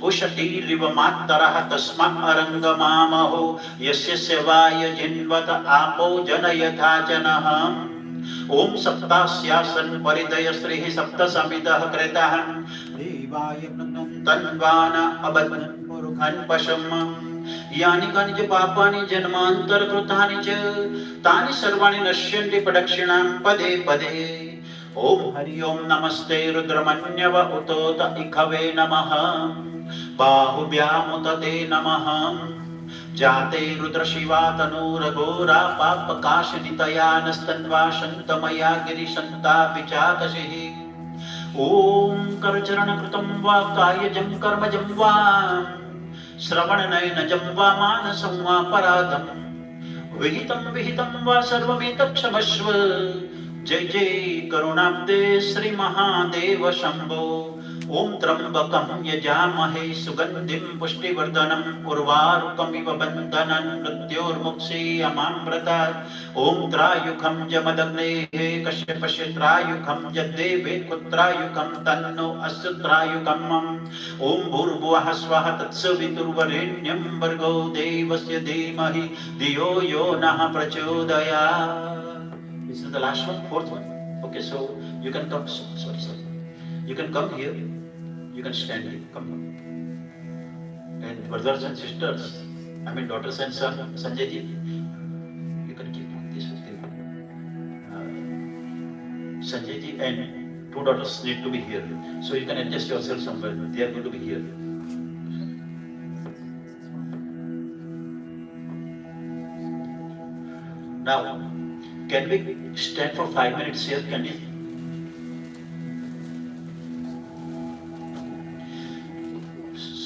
ushati mattarah tasma arangamamaho yasya sevaya jinvata apo janayatha janaham Om saptasyasan paridaya srihi sapta samidah kretahan devaya tanvana abadhan purukhan pashamam yani kani च पापानि जन्मांतर कृतानि च तानि सर्वाणि नश्यन्ति प्रदक्षिणां पदे पदे ओम हरि ओम नमस्ते रुद्रमन्यव उतोत इखवे नमः बाहुभ्यामुतते नमः जाते रुद्र शिवा तनूरघोरा पापकाशनितया नस्तन्वा शन्तमया गिरिशन्ता विचाकशिः ओम करचरणकृतं वा कार्यजं कर्मजं वा श्रवणनयनजं वा मानसं वा पराधं विहितं वा सर्वमेतत्क्षमस्व जय जय करुणाब्दे श्री महादेव शंभो ओम त्र्यंबकं यजामहे सुगंधिं पुष्टिवर्धनम् उर्वारुकमिव बन्धनं मृत्योर्मुक्षीयमामृतात् ओम त्रायुखं जमदग्नेः कश्यपस्य त्रायुखं यद्देवे कुत्रायुखं तन्नो अस्य त्रायुखम् ओम भूर्भुवः स्वः तत्सवितुर्वरेण्यं भर्गो देवस्य धीमहि धियो यो नः प्रचोदयात्. This is the last one, fourth one. Okay, so you can come. Sorry. You can come here. You can stand here. Come. And brothers and sisters, I mean daughters and son, Sanjay ji, you can keep this. Sanjay ji and 2 daughters need to be here. So you can adjust yourself somewhere. They are going to be here. Now, can we stand for 5 minutes here? Can we?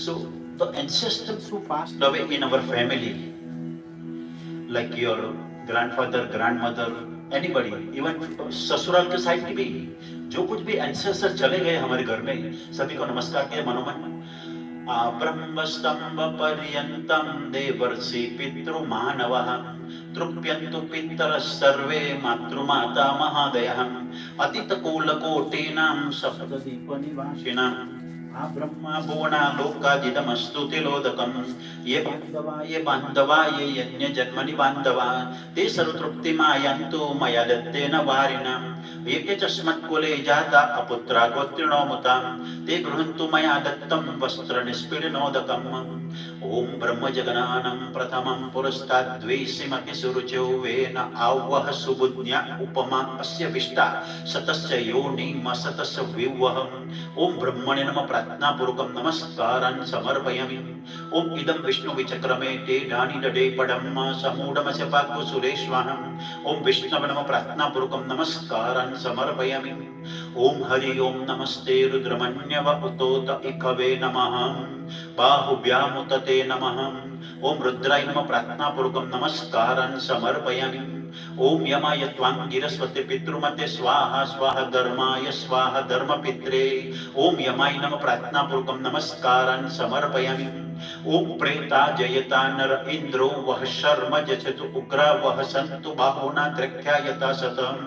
So, the ancestors who passed away in our family, like your grandfather, grandmother, anybody, even ससुराल के side की भी, जो कुछ भी ancestor चले गए हमारे घर में, सभी को नमस्कार किया मनोमन. ब्रह्मस्तंभ पर्यंतं देवर्षि पितृमानवः तृप्यन्तु पितरः सर्वे मातृमाता महादयः अतितकुलकोटीनां सप्तद्वीपनिवासिनां ब्रह्मा भुवना लोकादिदमस्तु तिलोदकं ये बान्धवा ये यज्ञ जन्मनि बान्धवा ते सर्वतृप्तिमायन्तु मया दत्तेन वारिणां ये च अस्मत्कुले जाता अपुत्रा गोत्रिणो मुतां ते गृह्णन्तु मया दत्तं वस्त्रनिष्पीडनोदकम्. ओम ब्रह्मजगनानं प्रथमं पुरस्ताद्वेषिमपि सुरुचो वेन आवह सुबुद्ध्या उपमा अस्य विष्टा सतस्य योनिमसतस्य विवहम्. ओम ब्रह्मणे नमः प्रार्थनापूर्वकं नमस्कारान् समर्पयामि. ओम इदं विष्णुविचक्रमे ते डानि दडे पडं समूढमस्य पाकुसुरेश्वरम्. ओम विष्णवे नमः प्रार्थनापूर्वकं नमस्कारान् समर्पयामि. ओम हरि ओम नमस्ते रुद्रमन्यव उतोत इखवे नमः बाहुभ्यामुतते नमः. ओम रुद्राय नमः प्रार्थनापूर्वकं नमस्कारान् समर्पयामि. ओम यमाय त्वां गिरस्वते पितृमध्ये स्वाहा स्वाहा धर्माय स्वाहा धर्मपित्रे. ओम यमाय नमः प्रार्थनापूर्वकं नमस्कारान् समर्पयामि. ओम प्रेता जयता नर इंद्रो वह शर्म जचतु उग्रा वह सन्तु बाहुना त्र्यख्यायता सतम्.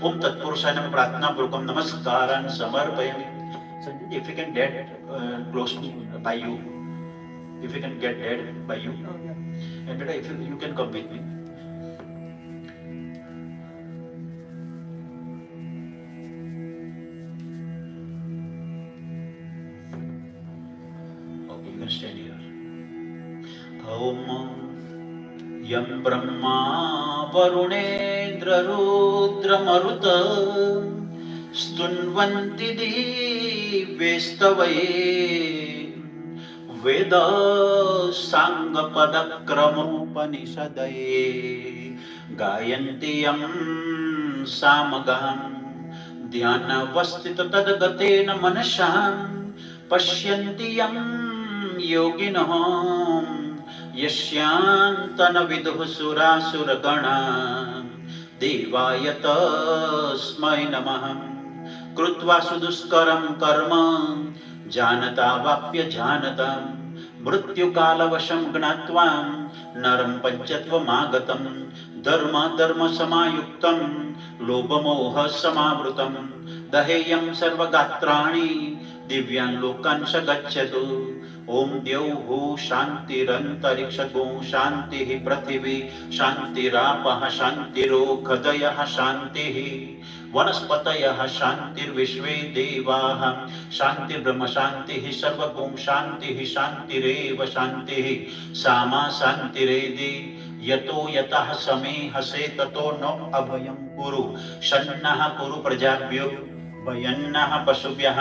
ओम तत्पुरुषाय नमः प्रार्थनापूर्वकं नमस्कारान् समर्पयामि. Sanjay, if you can get close to by you, if you can get dead by you, and better if you can come with me. Okay, you can stand here. Om Yam Brahma Varunendra Rudra Maruta स्तुन्वन्ति दिव्यस्तवये वेद साङ्गपदक्रमोपनिषदये गायन्ति यं सामगां ध्यानवस्थित तद्गतेन मनसां पश्यन्ति यं योगिनः यस्यान्तनविदुः सुरासुरगणा देवाय तस्मै नमः कृत्वा सुदुष्करं कर्म जानता वाप्य जानता मृत्युकालवशं ज्ञात्वा नरं पञ्चत्वमागतं धर्म धर्म समायुक्तं लोभमोह समावृतं दहेयं सर्वगात्राणि दिव्यान् लोकान् स गच्छतु ओम द्यौः शान्तिरन्तरिक्षगो शान्तिः पृथिवी शान्तिरापः शान्तिरोषधयः शान्तिः वनस्पतयः शान्तिर्विश्वे देवाः शान्तिर्ब्रह्म शान्तिः सर्वगुं शान्तिः शान्तिरेव शान्तिः सामा शान्तिरेधि यतो यतः समे हसे ततो न अभयं कुरु शन्नः कुरु प्रजाभ्यो भयन्नः पशुभ्यः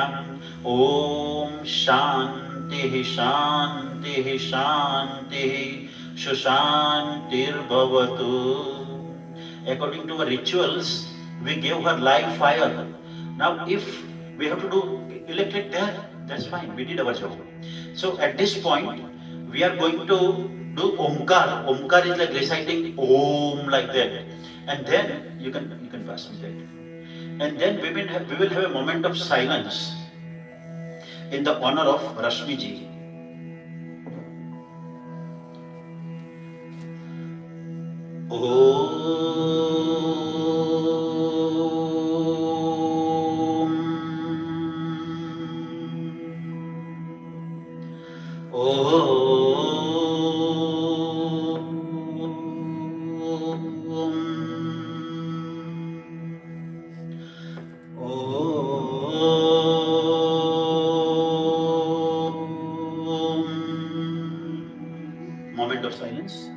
ओम शान्तिः शान्तिः शान्तिः सुशान्तिर्भवतु. According to our rituals, we gave her live fire. Now, if we have to do electric there, that's fine. We did our job. So, at this point, we are going to do Omkar. Omkar is like reciting Om like that, and then you can pass me that. And then we will have a moment of silence in the honor of Rashmi ji. Moment of silence.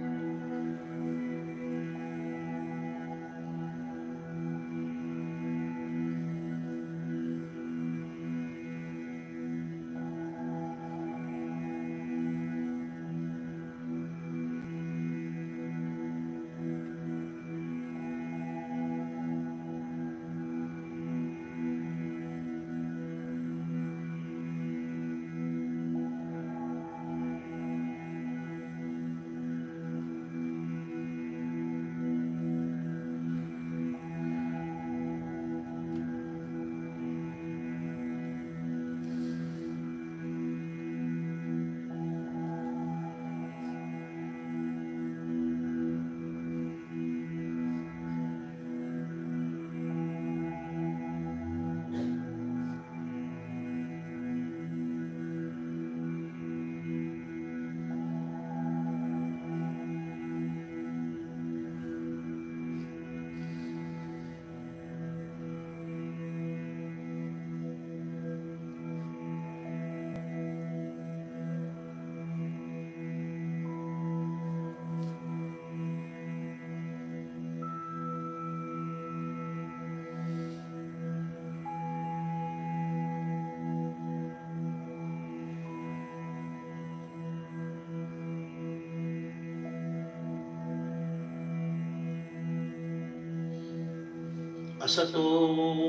असतो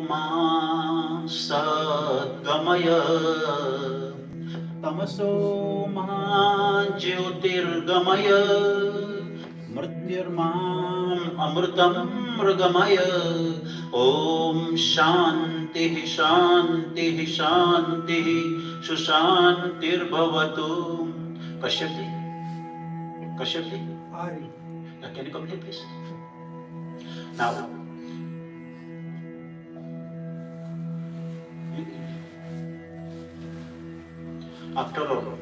मा सद्गमय तमसो मा ज्योतिर्गमय मृत्युर्माम् अमृतं मृगमय ओम शान्तिः शान्तिः शान्तिः सुशान्तिर्भवतु. Kashyapji, Kashyapji, Ari. can you come here please? Now, after all,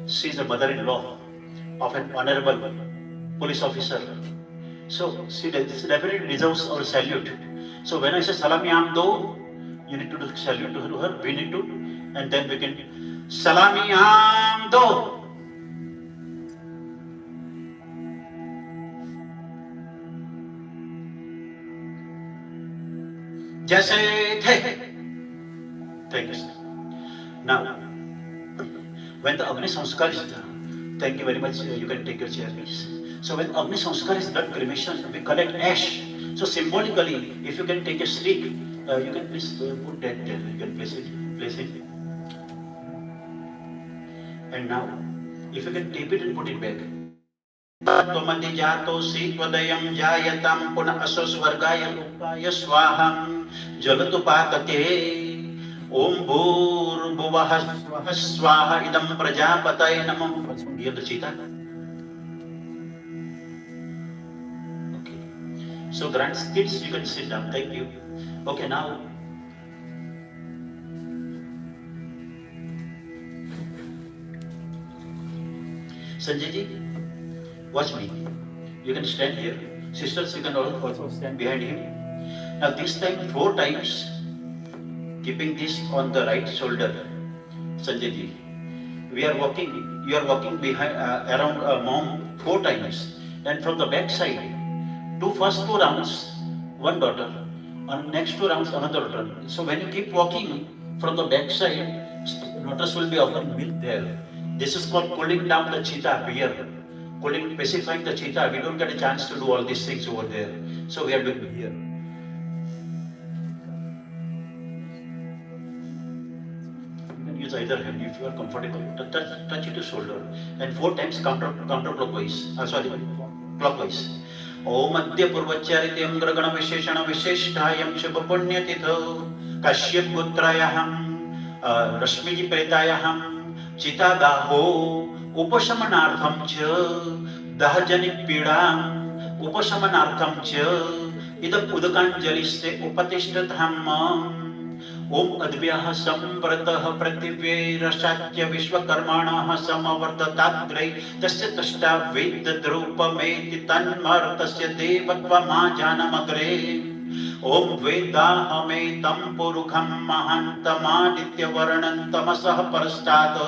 she is the mother-in-law of an honorable police officer. So she definitely deserves our salute. So when I say salami amdo, you need to do salute to her. We need to, and then we can salami amdo. जैसे थे. Thank you, sir. Now, when the Agni Sanskar is done, thank you very much, you can take your chair please. So when Agni Sanskar is done, cremation, we collect ash. So symbolically, if you can take a stick, you can please put that there, you can place it. And now, if you can tape it and put it back. त्वमति जातोऽसि त्वदयं जायतां पुनः असो स्वर्गाय लोकाय स्वाहं जलतु पातके ॐ भूर्भुवः स्वः स्वाहा इदं प्रजापतये नमः. Here the cheetah. Okay. So grandkids, you can sit down. Thank you. Okay, now. Sanjay ji, watch me. You can stand here. Sisters, you can also stand behind him. Now this time 4 times, keeping this on the right shoulder. Sanjay ji, you are walking behind around mom 4 times, and from the back side, first 2 rounds, one daughter, and next 2 rounds another daughter. So when you keep walking from the back side, daughters will be offering milk there. This is called cooling down the cheetah here. Pacifying the cheetah. We don't get a chance to do all these things over there. So we are doing it here. You can use either hand if you are comfortable. Touch it to shoulder. And 4 times counterclockwise. Clockwise. Om Adya Purvacharityam Gragana Visheshana Visheshtayam Shubha Punyatitho Kashyap Putrayaham Rashmi ji Pretayaham चिता दाहो उपशमनार्थम च दहजनिक पीड़ाम उपशमनार्थम च इदम उदकांजलिस्ते उपतिष्ठताम् ओम अद्भ्यः संप्रतः पृथिव्यै रसाच्य विश्वकर्माणः समवर्तताग्रै तस्य तष्टा वेदद्रूपमेति तन्मर्तस्य देवत्वमाजानमग्रे ओम वेदाहमेतं पुरुखं महान्तमादित्यवर्णं तमसः परस्तात्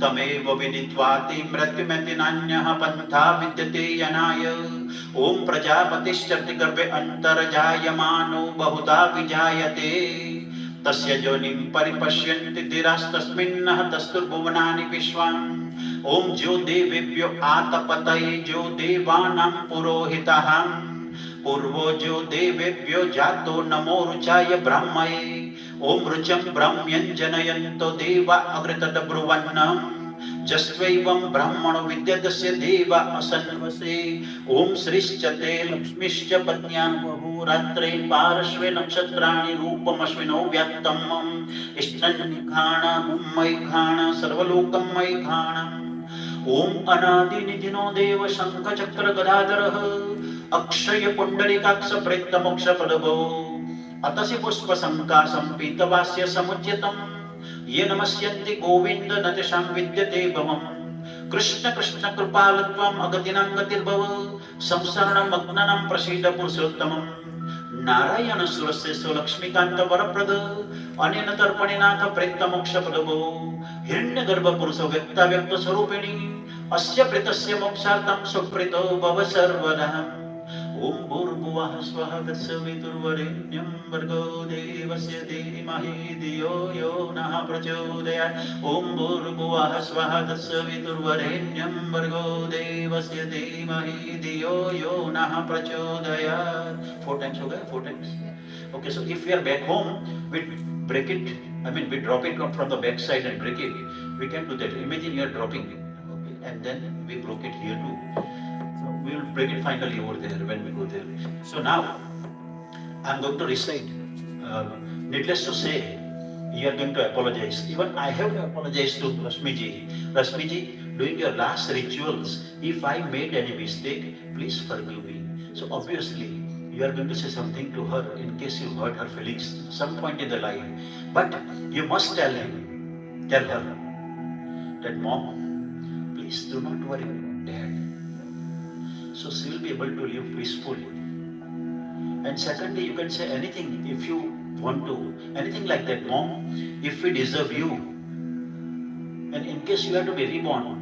तमेव विदित्वाति मृत्युमेति नान्यः पन्था विद्यते यनाय ओम प्रजापतिश्चर्ति गर्भे अन्तर्जायमानो बहुधा विजायते तस्य योनिं परिपश्यन्ति धीरास्तस्मिन्नः तस्तुर्भुवनानि विश्वानि ओम ज्यो देवेभ्यो आतपतये ज्यो देवानां पुरोहितः पूर्वो जो देवेभ्यो जातो नमो रुचाय ब्राह्मये ओम रुचं ब्राह्म्यं जनयन्तो देवा अग्रतब्रुवन्नं जस्त्वैवं ब्राह्मणो विद्यतस्य देवा असन्वसे ओम श्रीश्च ते लक्ष्मीश्च पत्न्यां बहुरात्रे पार्श्वे नक्षत्राणि रूपमश्विनो व्याप्तम् इष्टन्निखाण मुम्मैखाण सर्वलोकं मैखाणम् ओम अनादिनिधिनो देव शंख चक्र गदाधरः अक्षय पुंडरीकाक्ष प्रेत मोक्ष पदभो अतसि पुष्प संकाशं पीतवास्य समुच्यतं ये नमस्यन्ति गोविंद नतेषां विद्यते भवम् कृष्ण कृष्ण कृपालत्वम् अगतिनां गतिर्भव संसरणमग्नानां प्रसीद पुरुषोत्तमम् नारायण सुरस्य लक्ष्मीकांत वरप्रद अनेन तर्पणेनाथ प्रेत मोक्ष पदभो हिरण्यगर्भ पुरुष व्यक्त स्वरूपिणी अस्य प्रेतस्य मोक्षार्थं सुप्रीतो भव सर्वदा ओम भूर्भुवः स्वः तत्सवितुर्वरेण्यं भर्गो देवस्य धीमहि धियो यो नः प्रचोदयात् ओम भूर्भुवः स्वः तत्सवितुर्वरेण्यं भर्गो देवस्य धीमहि धियो यो नः प्रचोदयात् 4 times हो गया 4 times. Okay, so if we are back home, we break it, we drop it from the back side and break it. We can do that. Imagine you are dropping it, okay, and then we broke it here too. So we will break it finally over there when we go there. So now I am going to recite. Needless to say, you are going to apologize. Even I have to apologize to Rashmi ji. Rashmi ji, doing your last rituals, if I made any mistake, please forgive me. So obviously, you are going to say something to her in case you hurt her feelings some point in the life. But you must tell her that mom, please do not worry about dad. So she will be able to live peacefully. And secondly, you can say anything if you want to, anything like that, mom, if we deserve you, and in case you have to be reborn,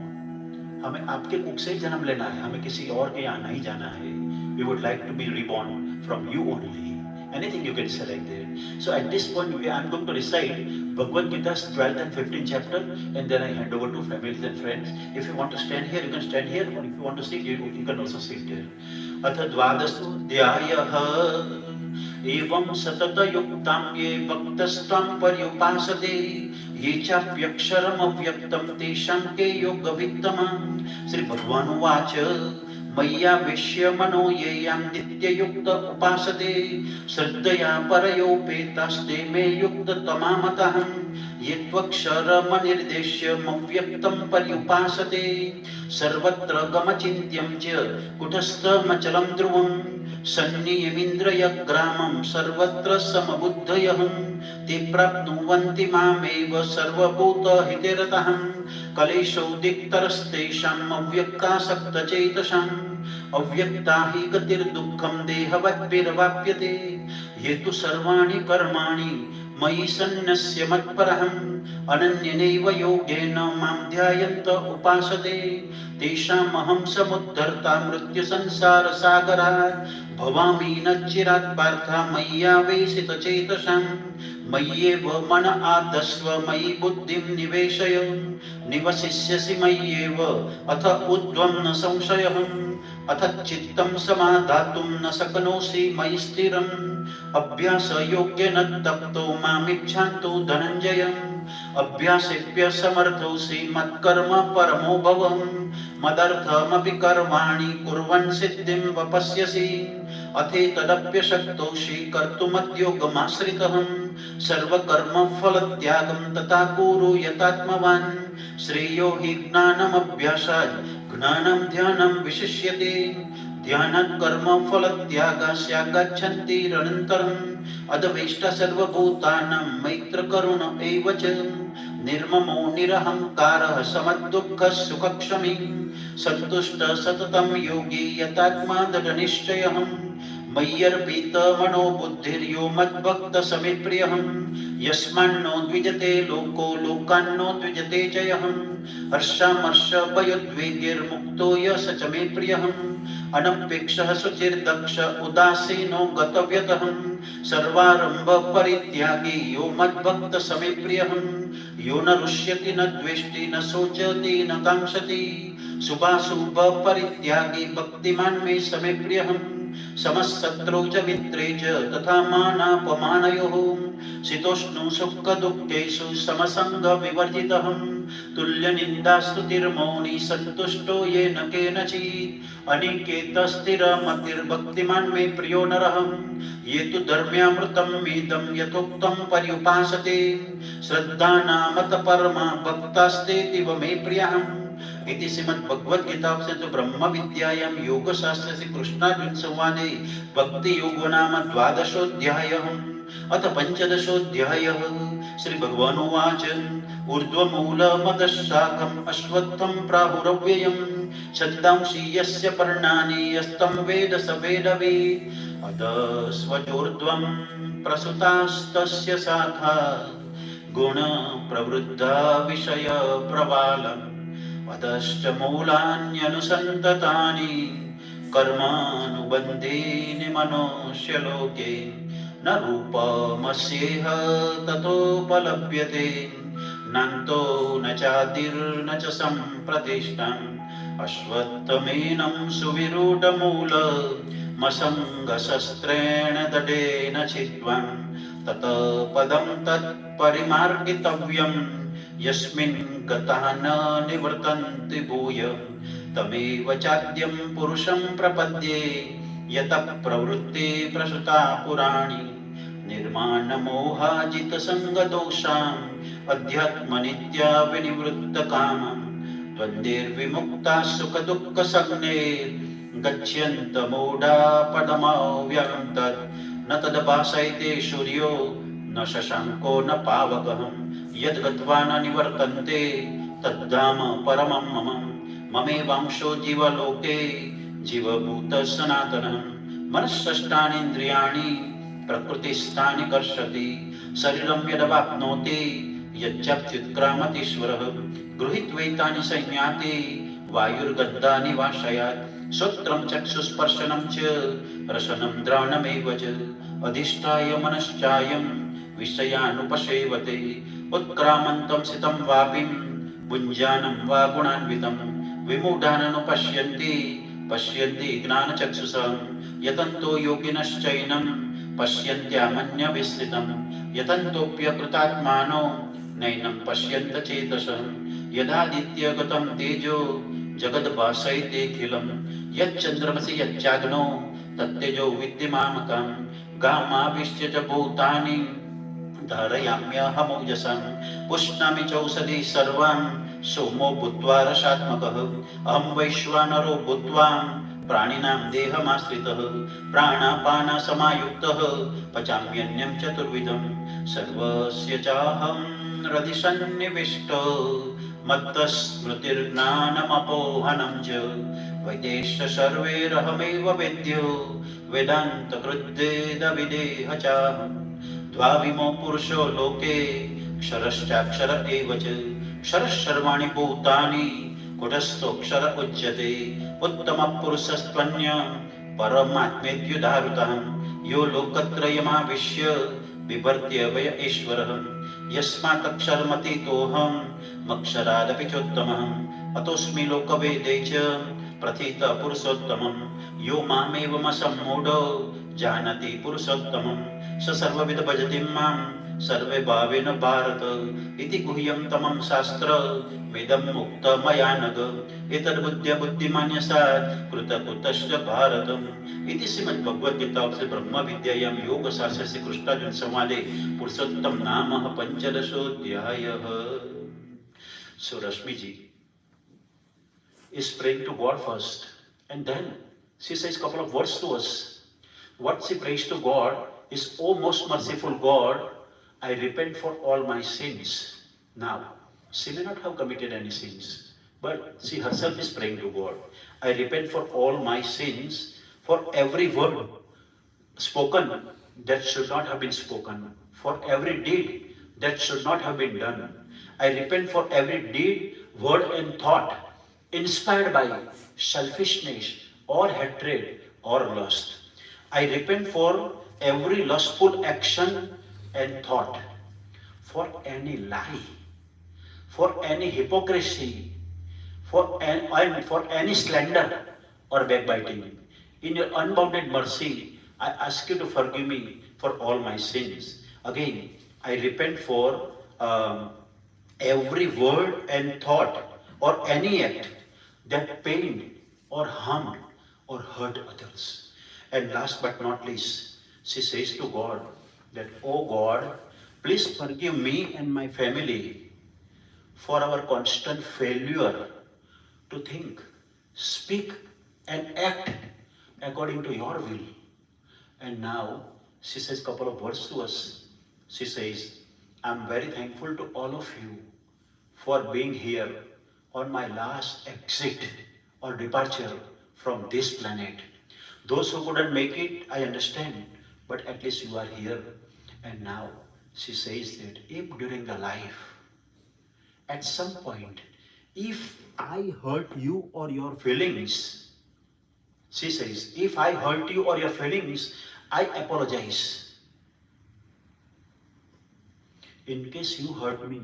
हमें आपके कुख से ही जन्म लेना है, हमें किसी और के यहाँ नहीं जाना है. We would like to be reborn from you only. Anything you can select there. So at this point, I'm going to recite Bhagavad Gita's 12th and 15th chapter, and then I hand over to families and friends. If you want to stand here, you can stand here, or if you want to sit, you can also sit there. अथ द्वादशोऽध्यायः एवं सततयुक्तां ये भक्तस्त्वां पर्युपासते ये चाप्यक्षरमव्यक्तं तेषां के योगवित्तमः. श्री भगवान् उवाच मय्यावेश्य मनो ये यां नित्ययुक्त उपासते श्रद्धया परयोपेतास्ते मे युक्ततमा मतः. ये त्वक्षरमनिर्देश्य मव्यक्तं पर्युपासते सर्वत्र गमचिन्त्यं च कुटस्थमचलं ध्रुवं सन्नियमिन्द्रियग्रामं सर्वत्र समबुद्धयः ते प्राप्नुवन्ति मामेव सर्वभूतहिते रतः. कलेशोदिक्तरस्तेषाम् अव्यक्तासक्तचेतसाम् अव्यक्ता हि गतिर्दुःखं देहवद्भिर्वाप्यते. ये तु सर्वाणि कर्माणि मयि सन्न्यस्य मत्परहम् अनन्येनैव योगेन मां ध्यायन्त उपासते तेषामहं समुद्धर्ता मृत्युसंसारसागरात् भवामि न चिरात् पार्थ मय्यावेशितचेतसां. मय्येव मन आदस्व मयि बुद्धिं निवेशय निवसिष्यसि मय्येव अथ ऊर्ध्वं न संशयः. अथ चित्तं समाधातुं न शक्नोषि मयि स्थिरम् अभ्यासयोग्येन तप्तो मामिच्छन्तु धनञ्जय. अभ्यासेभ्य समर्थोऽसि मत्कर्म परमो भव मदर्थमपि कर्माणि कुर्वन् सिद्धिं वपस्यसि. अथेतदप्यशक्तोषि कर्तुमद्योगमाश्रितः सर्वकर्मफलत्यागं तथा कुरु यतात्मवान्. श्रेयो हि ज्ञानमभ्यासात् ज्ञानं ध्यानं विशिष्यते. ध्यानात् कर्मफलत्यागस्यागच्छन्ति अनन्तरम् अद्वेष्ट सर्वभूतानां मैत्रकरुण एव च. निर्ममो निरहङ्कारः समदुःखः सुखक्षमी सन्तुष्टः सततं योगी यतात्मा दृढनिश्चयः. मय्यर्पित मनो बुद्धिर्यो मद्भक्तः समे प्रियः. यस्मान्नो द्विजते लोको लोकान्नो द्विजते च यः. हर्षामर्षभयोद्वेगैर्मुक्तो यः स च मे प्रियः. अनपेक्षः शुचिर्दक्ष उदासीनो गतव्यतः. सर्वारम्भ परित्यागी यो मद्भक्तः समे प्रियः. यो न रुष्यति न द्वेष्टि न शोचति न काङ्क्षति शुभाशुभ परित्यागी भक्तिमान् मे समे प्रियः. समशत्रौ च मित्रे च तथा मानापमानयोः शीतोष्णो सुखदुःखेषु समसङ्गविवर्जितः. तुल्यनिन्दास्तुतिर्मौनी सन्तुष्टो येन केनचित् अनिकेतस्थिरमतिर्भक्तिमान् मे प्रियो नरः. ये तु धर्म्यामृतं मेदं यथोक्तं पर्युपासते श्रद्धानामत परमा भक्तास्तेतीव मे प्रियः. इति श्रीमद्भगवद्गीता ब्रह्म विद्यायां योगशास्त्रे श्रीकृष्णार्जुन संवादे भक्ति योगो नाम 12ोऽध्यायः. अथ 15ोऽध्यायः. श्री भगवानुवाच ऊर्ध्वमूलमदशाखम् अश्वत्थं प्राहुरव्ययम् छन्दांसि यस्य पर्णानि यस्तं वेद स वेदवेत्. अधस्वचोर्ध्वं प्रसुतास्तस्य शाखा गुण प्रवृद्धा विषय प्रवालम्. अधश्च मूलान्यनुसन्ततानि कर्मानुबन्धीनि मनुष्यलोके न रूपमस्येह ततोपलभ्यते नान्तो न चादिर्न च सम्प्रतिष्ठम्. अश्वत्थमेनं सुविरूढमूल मसङ्गशस्त्रेण दृढेन छित्त्वा ततः पदं तत्परिमार्गितव्यम्. यस्मिन् गताः न निवर्तन्ति भूय तमेव चाद्यं पुरुषं प्रपद्ये. यतः प्रवृत्ते प्रसुता पुराणि निर्माणमोहाजितसङ्गदोषाम् अध्यात्मनित्या विनिवृत्तकामम्. द्वन्द्वैर्विमुक्ता सुखदुःखसंज्ञैर्गच्छन्तमूढा पदमव्ययं तत्. न तद्भासयते सूर्यो न शशाङ्को न पावकः. यद्गत्वा न निवर्तन्ते तद्धाम परमं मम. ममेवांशो जीवलोके जीवभूतः सनातनः. मनःषष्ठानीन्द्रियाणि प्रकृतिस्थानि कर्षति शरीरं यदवाप्नोति यच्चाप्युत्क्रामतीश्वरः. गृहीत्वैतानि संयाति वायुर्गन्धानि वाशयात्. श्रोत्रं चक्षुस्पर्शनं च रसनं द्राणमेव च अधिष्ठाय मनश्चायं विषयानुपसेवते उत्क्रामन्तं सितं वापिं भुञ्जानं वा गुणान्वितं विमूढाननुपश्यन्ति पश्यन्ति ज्ञानचक्षुषं यतन्तो योगिनश्चैनं पश्यन्त्यामन्यविस्थितं यतन्तोऽप्यकृतात्मानो नैनं पश्यन्त चेतसः यदादित्यगतं तेजो जगद्भासयतेऽखिलं यच्चन्द्रमसि यच्चाग्नौ तत्तेजो विद्यमामकं गामाविश्य च भूतानि धारयाम्यहमोजसं पुष्णामि चौषधि सर्वं सोमो भूत्वा रसात्मकः अहं वैश्वानरो भूत्वा प्राणिनां देहमाश्रितः प्राणापानसमायुक्तः पचाम्यन्नं चतुर्विधं सर्वस्य चाहं हृदि सन्निविष्टो मत्तस्मृतिर्ज्ञानमपोहनं च वैदेश्य सर्वैरहमेव वेद्यो वेदान्तकृद्वेदविदेह चाहम् द्वाविमो पुरुषो लोके क्षरश्चाक्षर एव च क्षरः सर्वाणि भूतानि कुटस्थोऽक्षर उच्यते उत्तमपुरुषस्त्वन्य परमात्मेत्युदाहृतः यो लोकत्रयमाविश्य बिभर्त्य वय ईश्वरः यस्मात्क्षरमतीतोऽहं मक्षरादपि चोत्तमः अतोऽस्मि लोकवेदे च प्रथितः पुरुषोत्तमं यो मामेवमसम्मूढो जानति पुरुषोत्तमं स सर्वविद भजति मां सर्वे भावेन भारत इति गुह्यं तमं शास्त्रमिदं मुक्तमया नघ एतद्बुद्ध्या बुद्धिमान् यस्मात् कृतकृतश्च भारतम् इति श्रीमद्भगवद्गीता से ब्रह्म विद्यायां योगशास्त्रे श्रीकृष्णार्जुन संवादे पुरुषोत्तम नाम पंचदशोऽध्यायः. So Rashmi ji is praying to God first, and then she says a couple of words to us. What she prays to God is, "O most merciful God, I repent for all my sins." Now, she may not have committed any sins, but she herself is praying to God. I repent for all my sins, for every word spoken that should not have been spoken, for every deed that should not have been done. I repent for every deed, word and thought inspired by selfishness or hatred or lust. I repent for every lustful action and thought, for any lie, for any hypocrisy, for any slander or backbiting. In your unbounded mercy, I ask you to forgive me for all my sins. Again, I repent for every word and thought or any act that pained or harmed or hurt others. And last but not least, she says to God that, "Oh God, please forgive me and my family for our constant failure to think, speak, and act according to your will." And now she says a couple of words to us. She says, "I'm very thankful to all of you for being here on my last exit or departure from this planet. Those who couldn't make it, I understand, but at least you are here." And now she says that if during the life, at some point, if I hurt you or your feelings, she says, if I hurt you or your feelings, I apologize. In case you hurt me,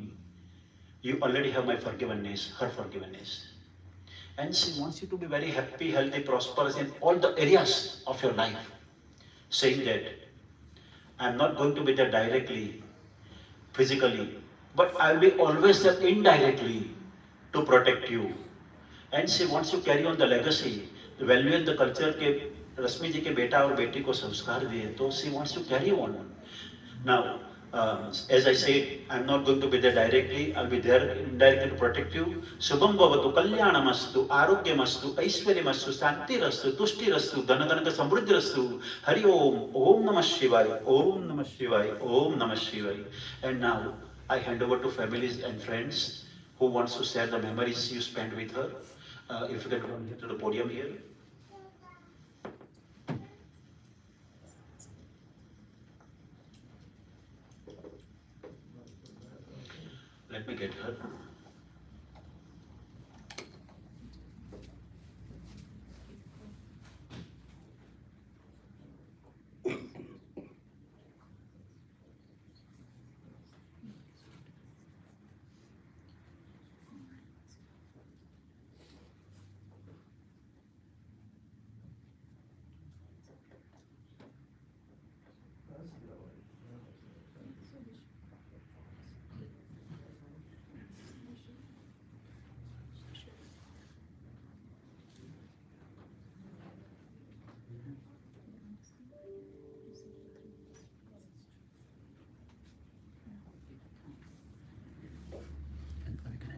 you already have my forgiveness, her forgiveness. And she wants you to be very happy, healthy, prosperous in all the areas of your life. Saying that, I'm not going to be there directly, physically, but I'll be always there indirectly to protect you. And she wants to carry on the legacy, the value and the culture के रश्मि जी के बेटा और बेटी को संस्कार दिए, तो she wants to carry on. Now, as I said, I'm not going to be there directly. I'll be there indirectly to protect you. Shubham bhavatu, kalyanamastu, arogyamastu, aishwaryamastu, shantirasthu, tushtirasthu, dhanadhanaka samruddhirastu. Hari Om, Om Namah Shivaya, Om Namah Shivaya, Om Namah Shivaya. And now I hand over to families and friends who wants to share the memories you spent with her. If you can come here to the podium here. Let me get her.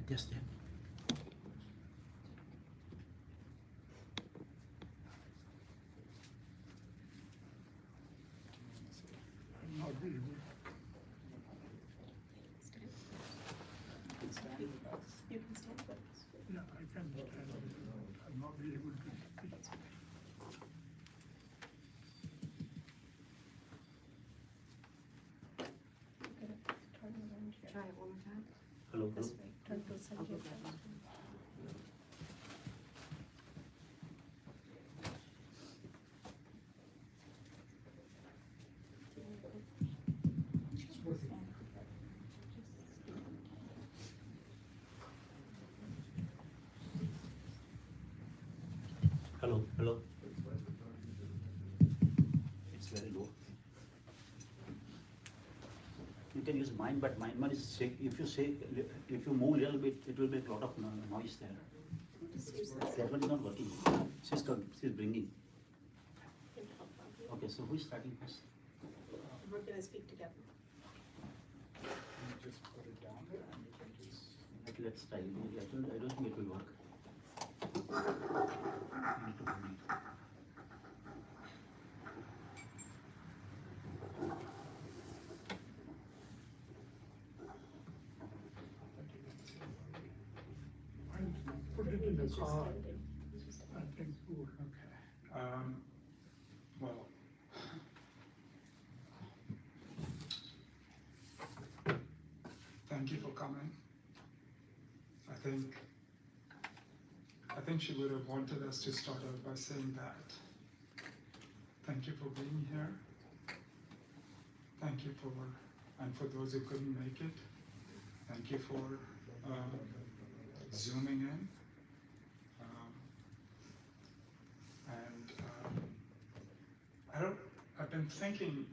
Just that. I'm not really good. You can stand with us. Yeah, I can stand. I'm not really good to speak. Turn around here. Try it one more time. Hello, This hello. way. Turn to the side I'll here go back. first. It's working. Hello, hello. It's very low. You can use mine, but mine one is sick. If you move a little bit, it will make a lot of noise there. Just use this. That one is not working. She's bringing. Okay, so who is starting first? We're gonna speak together. You just put it down there and you can just. Okay, let's try. I don't think it will work. You need to bring it. I put it in the It's just car. standing. I think, ooh, okay. Well. Thank you for coming. I think she would have wanted us to start out by saying that. Thank you for being here. Thank you and for those who couldn't make it, thank you for zooming in. I've been thinking,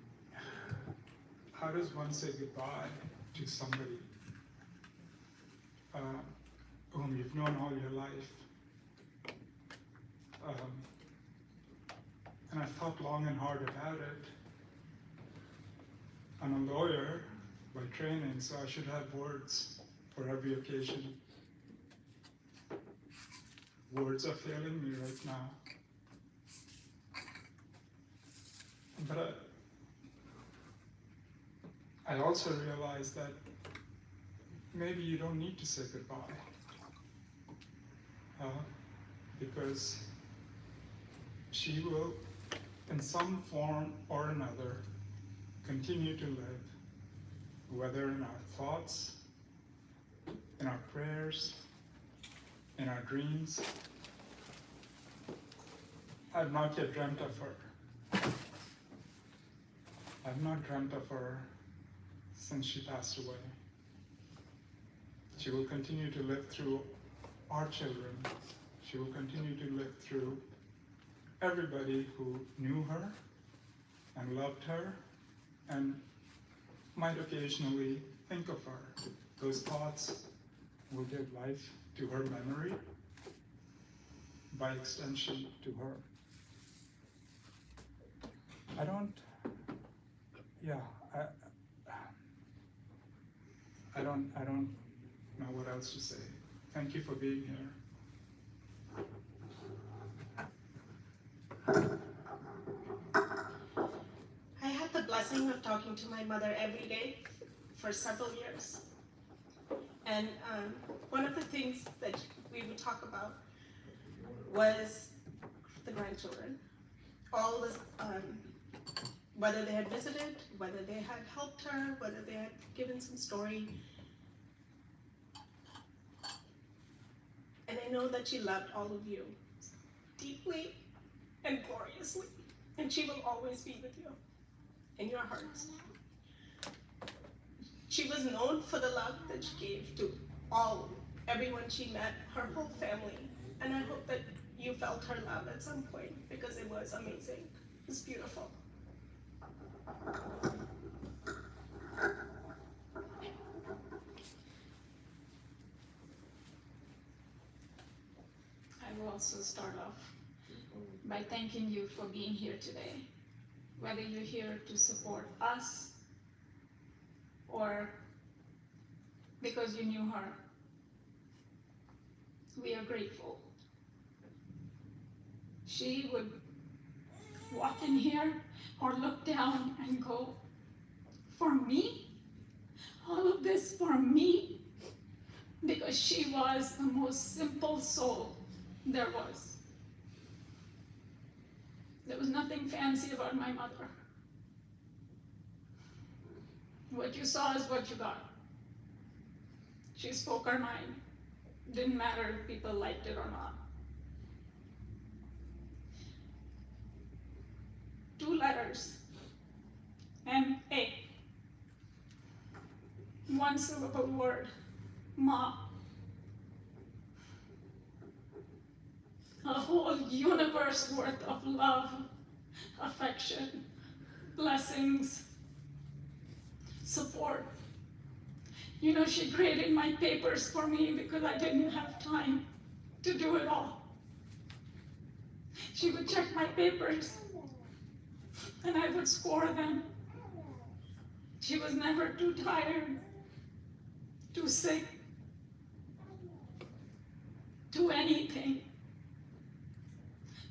how does one say goodbye to somebody whom you've known all your life? And I thought long and hard about it. I'm a lawyer by training, so I should have words for every occasion. Words are failing me right now. But I also realized that maybe you don't need to say goodbye. Because she will, in some form or another, continue to live, whether in our thoughts, in our prayers, in our dreams. I've not yet dreamt of her. I've not dreamt of her since she passed away. She will continue to live through our children. She will continue to live through everybody who knew her and loved her and might occasionally think of her. Those thoughts will give life to her memory, by extension to her. I don't know what else to say. Thank you for being here. I had the blessing of talking to my mother every day for several years. And one of the things that we would talk about was the grandchildren. All this, whether they had visited, whether they had helped her, whether they had given some story. And I know that she loved all of you deeply and gloriously. And she will always be with you in your hearts. She was known for the love that she gave to everyone she met, her whole family. And I hope that you felt her love at some point, because it was amazing. It was beautiful. I will also start off by thanking you for being here today. Whether you're here to support us or because you knew her We are grateful. She would walk in here or look down and go, for me? All of this for me? Because she was the most simple soul there was. There was nothing fancy about my mother. What you saw is what you got. She spoke her mind. Didn't matter if people liked it or not. 2 letters, M-A. 1 syllable word, Ma. A whole universe worth of love, affection, blessings, support. You know, she graded my papers for me because I didn't have time to do it all. She would check my papers and I would score them. She was never too tired, too sick, to anything.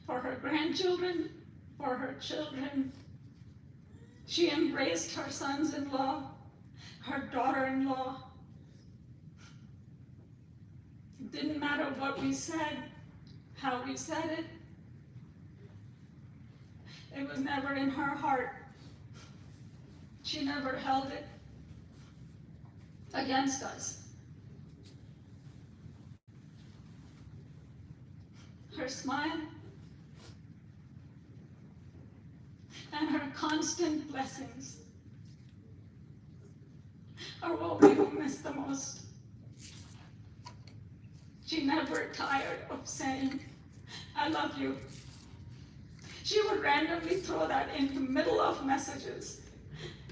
For her grandchildren, for her children. She embraced her sons-in-law, her daughter-in-law. It didn't matter what we said, how we said it. It was never in her heart. She never held it against us. Her smile and her constant blessings are what we will miss the most. She never tired of saying, I love you. She would randomly throw that in the middle of messages.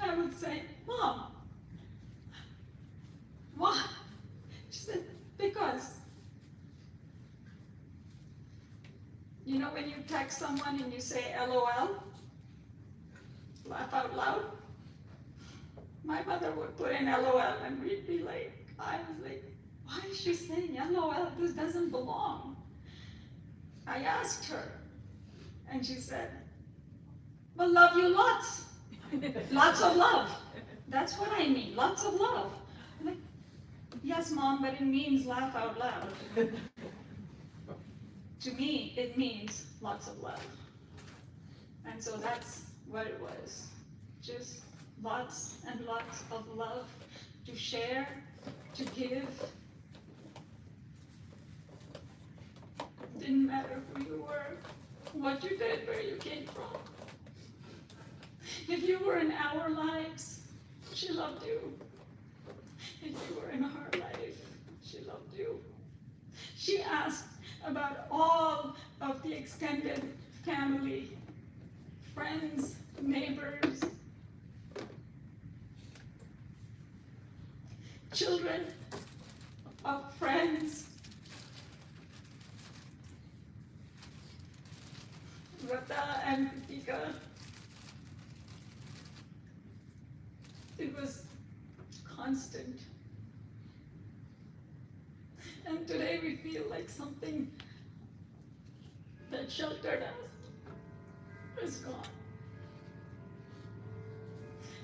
I would say, Mom, why? She said, because. You know when you text someone and you say LOL, laugh out loud? My mother would put in LOL and we'd be like, I was like, why is she saying LOL? This doesn't belong. I asked her, and she said, well, love you lots. Lots of love. That's what I mean, lots of love. I'm like, yes, Mom, but it means laugh out loud. To me, it means lots of love. And so that's what it was. Just lots and lots of love to share, to give. Didn't matter who you were, what you did, where you came from. If you were in our lives, she loved you. If you were in her life, she loved you. She asked about all of the extended family, friends, neighbors, children of friends. Rata and Ika. It was constant. And today we feel like something that sheltered us is gone.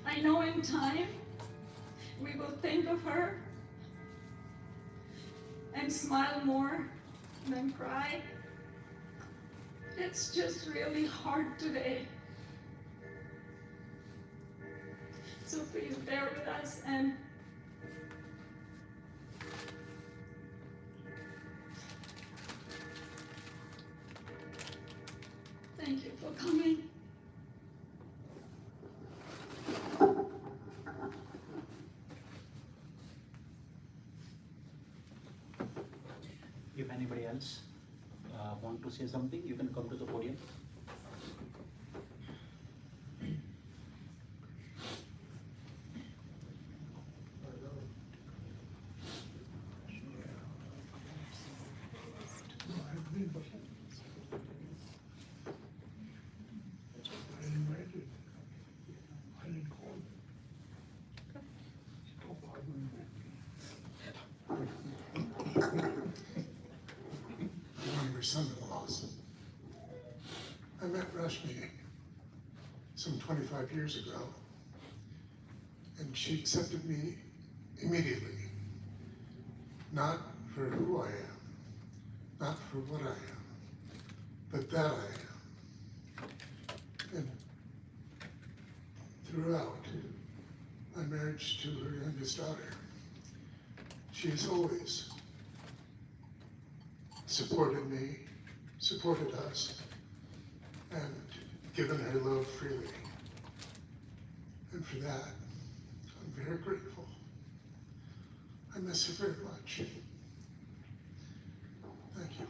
I know in time we will think of her and smile more than cry. It's just really hard today. So please bear with us and thank you for coming. If anybody else want to say something, you can come to the podium. son-in-laws. I met Rashmi some 25 years ago, and she accepted me immediately. Not for who I am, not for what I am, but that I am. And throughout my marriage to her youngest daughter, she has always supported me, supported us, and given her love freely. And for that, I'm very grateful. I miss her very much. Thank you.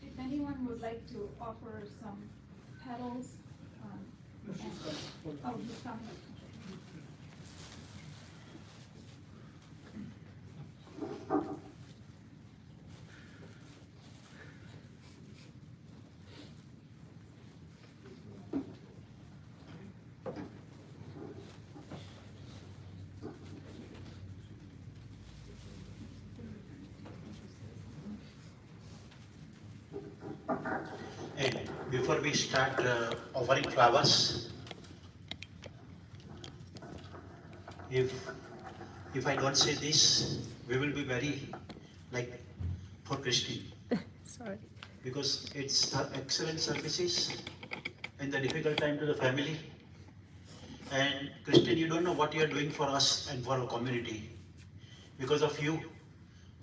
If anyone would like to offer some petals, and, oh, he's coming. And before we start offering flowers, if I don't say this, we will be very like for Christine. Sorry. Because it's excellent services in the difficult time to the family. And Christine, you don't know what you are doing for us and for our community. Because of you,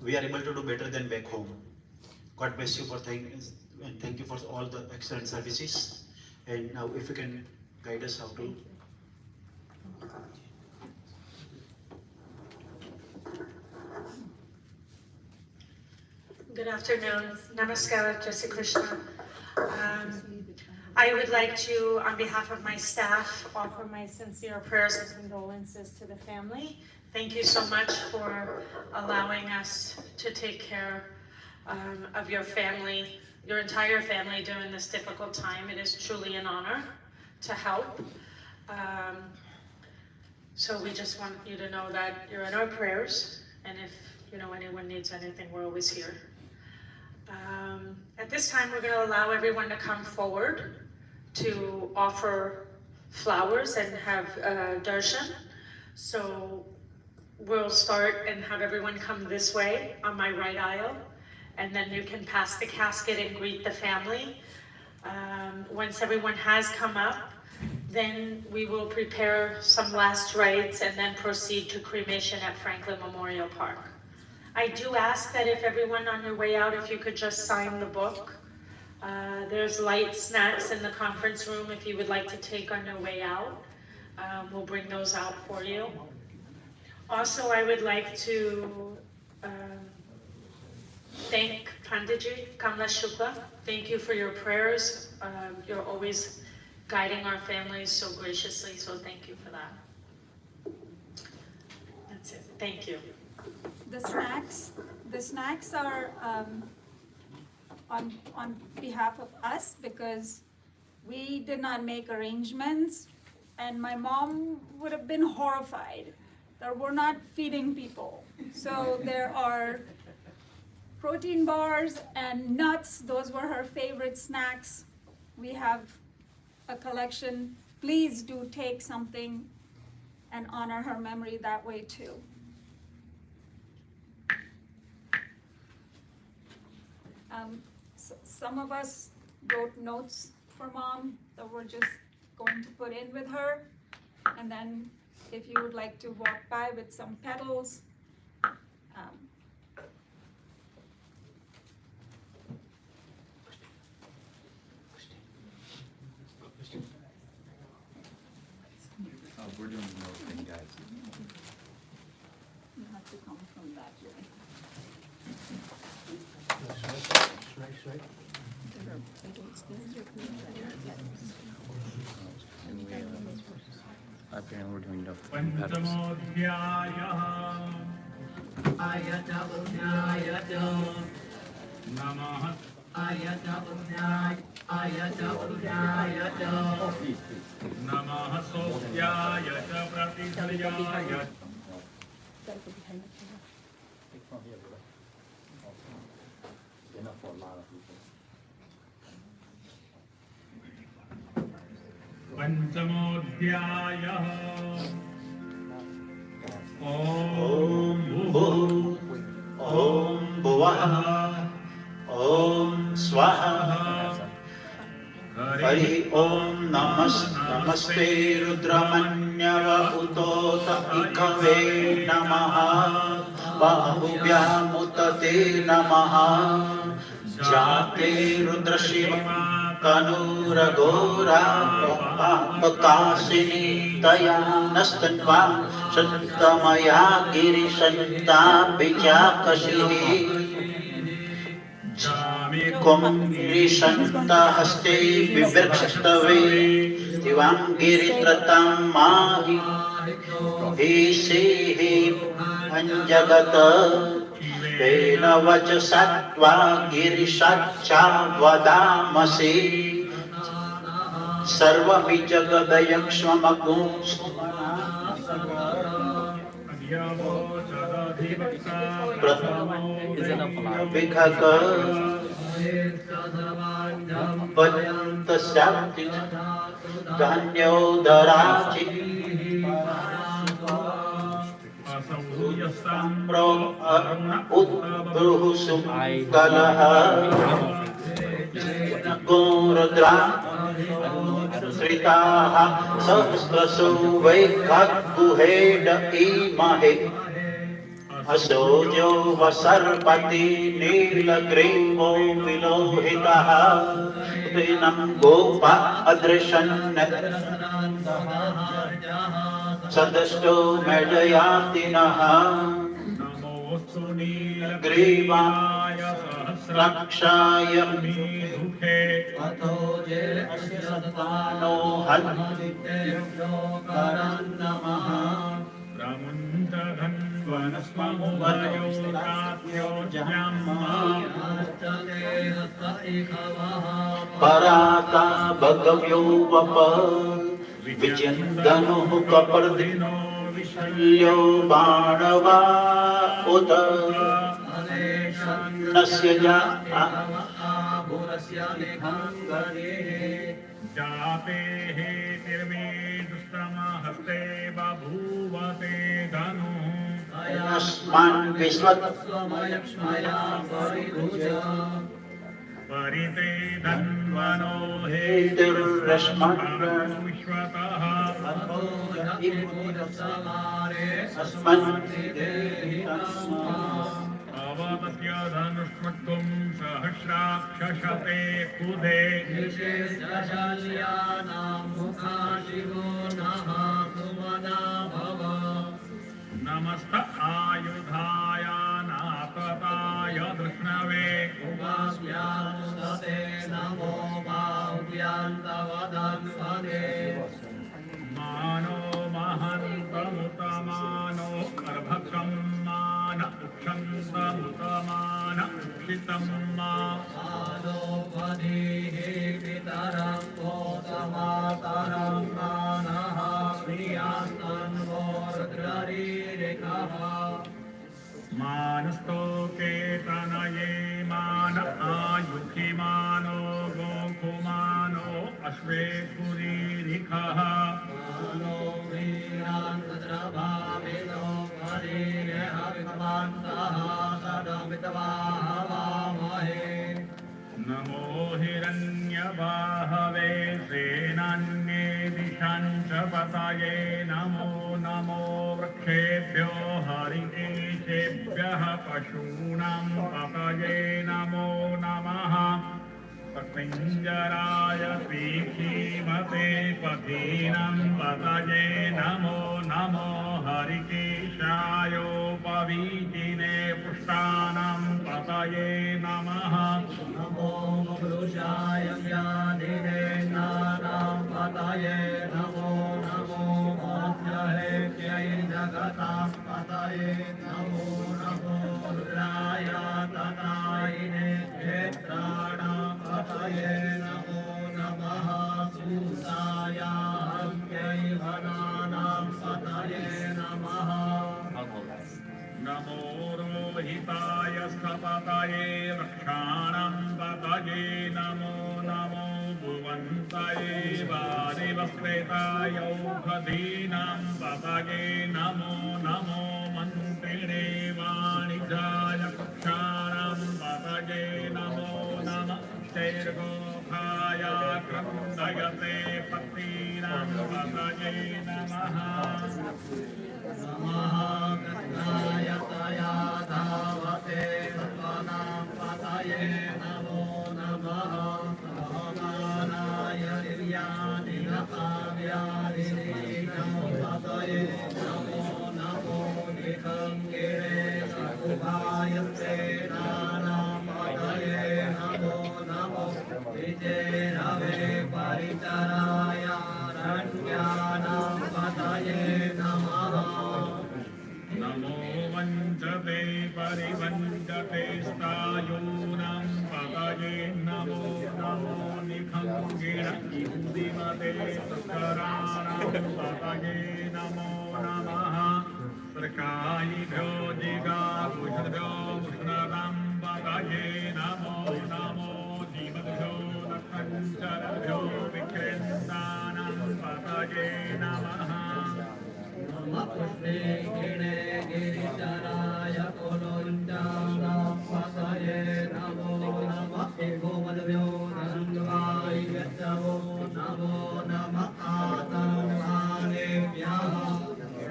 we are able to do better than back home. God bless you for and thank you for all the excellent services. And now if you can guide us how to. Good afternoon. Namaskar, Jai Sri Krishna. I would like to, on behalf of my staff, offer my sincere prayers and condolences to the family. Thank you so much for allowing us to take care of your family, your entire family during this difficult time. It is truly an honor to help. So we just want you to know that you're in our prayers, and if anyone needs anything, we're always here. At this time, we're going to allow everyone to come forward to offer flowers and have darshan. So we'll start and have everyone come this way on my right aisle, and then you can pass the casket and greet the family. Once everyone has come up, then we will prepare some last rites and then proceed to cremation at Franklin Memorial Park. I do ask that if everyone on your way out, if you could just sign the book. There's light snacks in the conference room if you would like to take on your way out. We'll bring those out for you. Also, I would like to thank Panditji Kamla Shukla. Thank you for your prayers. You're always guiding our families so graciously, so thank you for that. That's it. Thank you. The snacks are on behalf of us because we did not make arrangements, and my mom would have been horrified that we're not feeding people. So there are protein bars and nuts. Those were her favorite snacks. We have a collection. Please do take something and honor her memory that way too. Some of us wrote notes for mom that we're just going to put in with her. And then if you would like to walk by with some petals, We're doing the note thing, guys. you have to come from that way. Apparently we're doing note petals. Namaha Sotyaya cha Pratisariyaya. Panchamodhyayah. Om Bhuv Om Bhuvaha Om Swaha Hari Om Namaste Rudramanyava Utota Ikave Namaha Bahubhyam Utate Namaha Jate Rudra Shiva Kanuragora Pakasini Taya Nastanva Shantamaya Girishanta Pijakashihi Kumrishanta Haste Vibrakshastave Divangiritраtam Mahi Hisehi Anjagata Vena Vachasatva Girishatcha Vadamasi Sarvami Jagadayakshmamagum Vikhaka Vajanta Shakti Dhanyodarachi Pro Udbruhusum Kalaha Guradra Sritaha Sahasrasu Vaikhat Guheda Imahe Asojo Vasarpati Nilagrivo Vilohitaha Vinam Gopa Adrishan Sadasto Medayatinaha Griva Rakshaya Parata Bhagavyo Vapa Vijandanu Kapardino Vishalyo Banava Uta Nasya Jate tirve dustama haste babhuvate dhanu Asman Visvat Parite dhanvano Hetir Rashman vishwataha Asman avatasya dhanushmattum sahasrakshashate kude Namasta ayudhaya napataya drishnave Mano mahantamutamano arbhakam mana ukshantamutamana ukshitam ma Manasto ketanaye mana ayukhi mano gokumano ashve puri rikha नमो हिरण्यबाहवे सेनान्ये दिशाञ्च पतये नमो नमो वृक्षेभ्यो हरिकेशेभ्यः पशूनां पतये नमो नमः पिञ्जराय पीठीमते पथीनां पतये नमो नमो हरिकेशायोपवीतिने पुष्टानां पतये नमः नमो मृषाय व्याधिदेनानां पतये नमो नमो मोक्षहेत्यै जगतां पतये नमो नमो रुद्राय तथायिने क्षेत्राणां पतये नमो नमः सूताय हत्यै वनानां पतये नमः नमो रोहिताय स्थपतये वृक्षाणां पतये नमो नमो भुवन्तये वारिवस्त्रेतायौषधीनां पतये नमो नमो मन्त्रिणे वाणिज्याय वृक्षाणां पतये नमो नमः शैर्गोखाय क्रन्दयते पत्नीनां पतये नमः नमः कृष्णाय तया धावते सर्वानां पतये नमो नमः भगवानाय निर्यानिरकाव्यादिनीकं पतये नमो नमो निखङ्गिरे सकुभायते नानां पतये नमो नमो विजयरवे परिचराय रण्यानां पतये नमः नमो वञ्चते परिवञ्चते स्थायूनां पतये नमो नमो निखङ्गिण इन्दिमते सुकराणां पतये नमो नमः सर्कायिभ्यो जिगाभुषभ्यो उष्णतां पतये नमो नमो जीवभ्यो नखञ्चरभ्यो विक्रेन्दानां पतये नमः पुष्पे गिणे गिरिचराय कुलुञ्चानां पतये नमो नमः गोमद्भ्यो नन्द्वाय यच्छवो नमो नमः आतङ्गानेभ्यः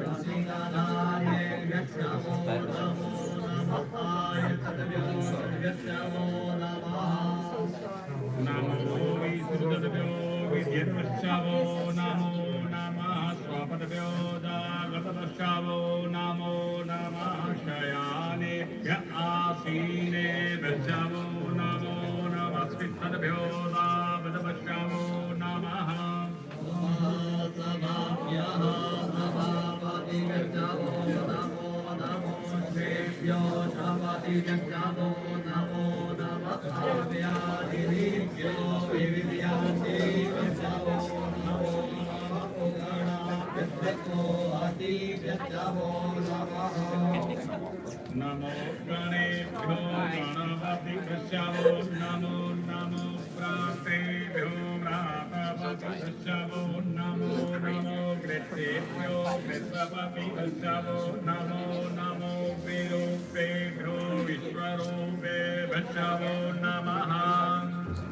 रसिकदाने यच्छवो नमो नमः आयतभ्यो यच्छवो नमः नमो विसुदभ्यो विद्यद्वश्चवो नमो नमः स्वपदभ्यो दागतवश्चवो नमो नमः शयानेभ्य आसीनेभ्यश्चवो नमो नमः स्वित्तभ्यो दागतवश्चवो नमः सभाभ्यः सभापतिभ्यो नमो नमो श्रेभ्यो सभापतिभ्यो नमो नमः व्याधिभ्यो विविध्यान्तिभ्यो नमो नमः गणाभ्यो अतिभ्यो नमः नमो गणेभ्यो गणपतिभ्यो नमो नमो प्रातेभ्यो प्रातपतिभ्यो नमो नमो कृतेभ्यो कृतपतिभ्यो नमो नमो विरूपेभ्यो विश्वरूपेभ्यो नमः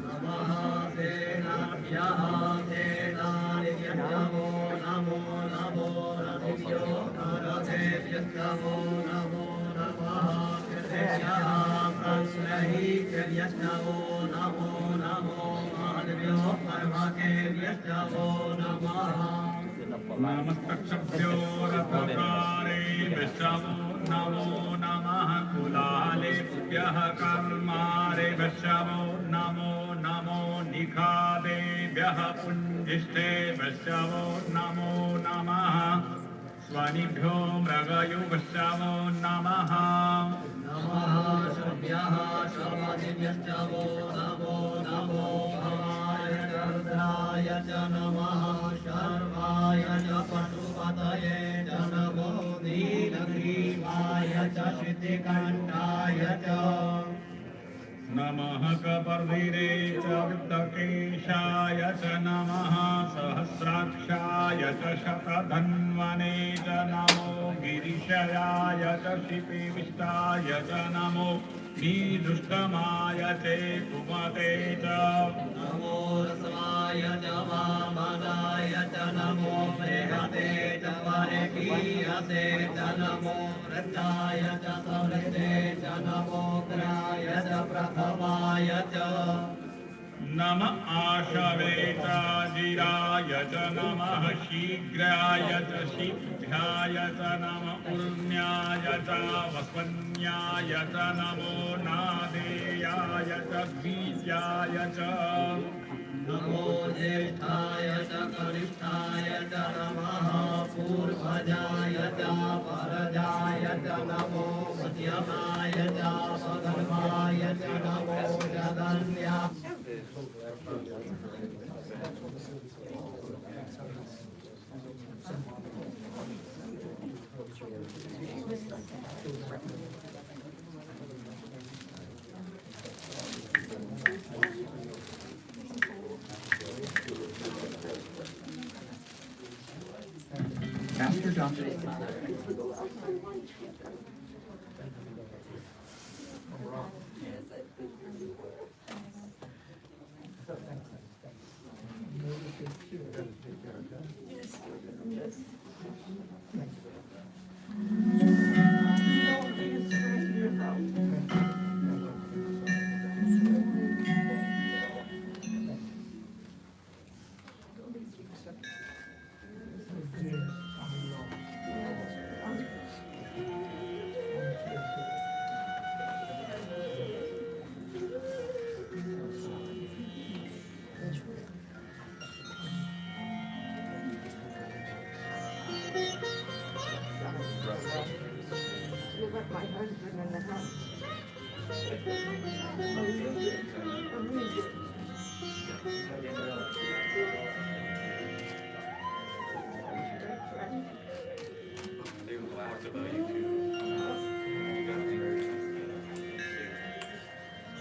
नमः सेनाभ्यः सेनानिभ्यो नमो नमो रथिभ्यो रथेभ्यो नमो नमः कृतेभ्यः प्रश्नैभ्यो नमो नमो महद्भ्यो पर्वतेभ्यो नमः नमस्तक्षभ्यो रथकारेभ्यो नमो नमः कुलालेभ्यः कर्मारेभ्यो नमो नमो निखादेभ्यः पुञ्जिष्ठेभ्यो नमो नमः स्वनिभ्यो मृगयुभ्यो नमः नमः शुभ्यः शवदिभ्यो नमो नमो भवाय रुद्राय च नमः शर्वाय च पशुपतये च नमो नीलग्रीवाय च शितिकण्ठाय च नमः कपर्दिरे च विद्मकेशाय च नमः सहस्राक्षाय च शतधन्वने च नमो गिरिशयाय च शिपिविष्टाय च नमो नीदुष्टमाय च कुमते च नमो रसवाय च वामनाय च नमो बृहते च परिकीयते च नमो वृद्धाय च समृद्धे च नमो ग्राय च प्रथमाय च नम आशवेताजिराय च नमः शीघ्राय च शीघ्राय च नम उर्म्याय च वस्वन्याय च नमो नादेयाय च द्विजाय च नमो ज्येष्ठाय च कनिष्ठाय च नमः पूर्वजाय च परजाय च नमो मध्यमाय च स्वधर्माय च नमो जगन्याय After John.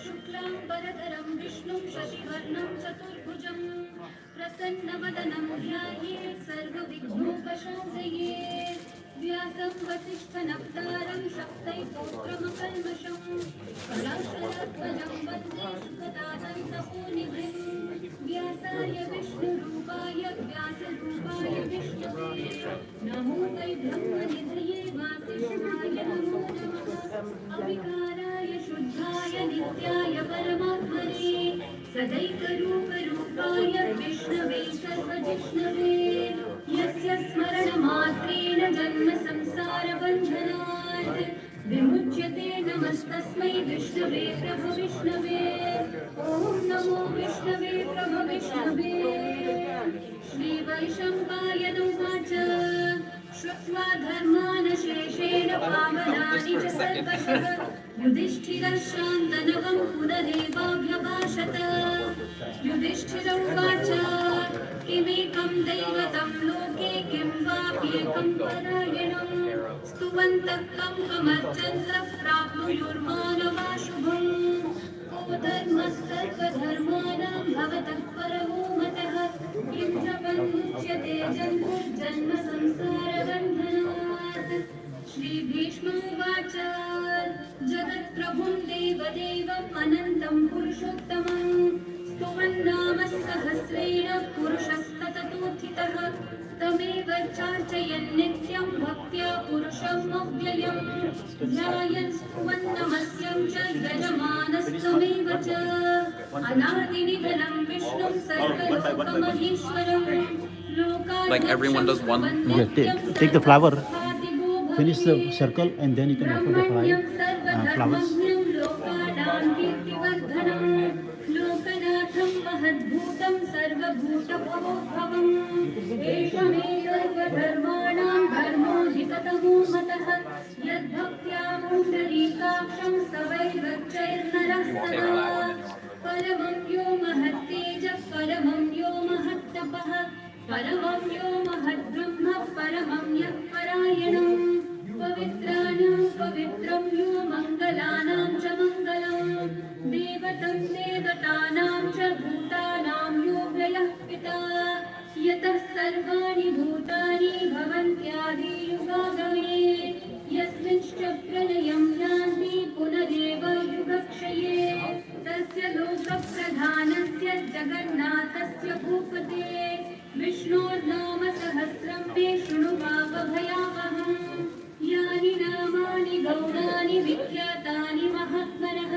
शुक्लाम्बरधरं विष्णुं शशिवर्णं चतुर्भुजं प्रसन्नवदनं ध्यायेत् सर्वविघ्नोपशान्तये व्यासं वसिष्ठनप्तारं शक्तैः कलाशरध्वजं वन्दे सुखदातं व्यासाय विष्णुरूपाय व्यासरूपाय विष्णवे नमो वै ब्रह्मनिधये वासिष्ठाय नमो नमः अविकाराय शुद्धाय नित्याय परमात्मने सदैकरूपरूपाय विष्णवे सर्वजिष्णवे यस्य स्मरणमात्रेण जन्म संसारबन्धनात् विमुच्यते नमस्तस्मै विष्णवे प्रभविष्णवे ॐ नमो विष्णवे प्रभविष्णवे श्रीवैशम्पायनुवाच श्रुत्वा धर्मानशेषेण पावनानि च सर्वशः युधिष्ठिरः शान्तनवं पुनरेवाभ्यभाषत युधिष्ठिर उवाच किमेकं दैवतं लोके किं वाप्येकं परायणं स्तुवन्तः कं कमर्चन्तः प्राप्नुयुर्मानवा शुभम् को धर्मः सर्वधर्माणां भवतः परमो मतः किं जपन्मुच्यते जन्म संसारबन्धनात् श्रीभीष्मोवाच जगत्प्रभुं देवदेवम् अनन्तं पुरुषोत्तमं स्तुवन्नाम सहस्रेण पुरुषस्तततोत्थितः तमेव चार्चयन् नित्यं भक्त्या पुरुषम् अव्ययम् ध्यायन् स्तुवन्नमस्यं च यजमानस्तमेव च अनादिनिधनं विष्णुं सर्वलोकमहेश्वरम् Like everyone does one. Yeah, take the flower, finish the circle, and then you can offer the flowers. लोकनाथं महद्भूतं सर्वभूतभवोद्भवम् एष मे सर्वधर्माणां धर्मोऽधिकतमो मतः यद्भक्त्या पुण्डरीकाक्षं सवैर्वच्चैर्नरः सदा परमं यो महत्तेजः परमं यो महत्तपः परमं यो महद्ब्रह्म परमं यः परायणम् पवित्राणां पवित्रं यो मङ्गलानां च मङ्गलम् देव नियतं देवतानां च भूतानां यो व्ययः पिता यतः सर्वाणि भूतानि भवन्त्यादियुगागमे यस्मिंश्च प्रलयं यान्ति पुनरेव युगक्षये तस्य लोकप्रधानस्य जगन्नाथस्य भूपते विष्णोर्नाम सहस्रं मे शृणु पापभयावहम् यानि नामानि गौणानि विख्यातानि महात्मनः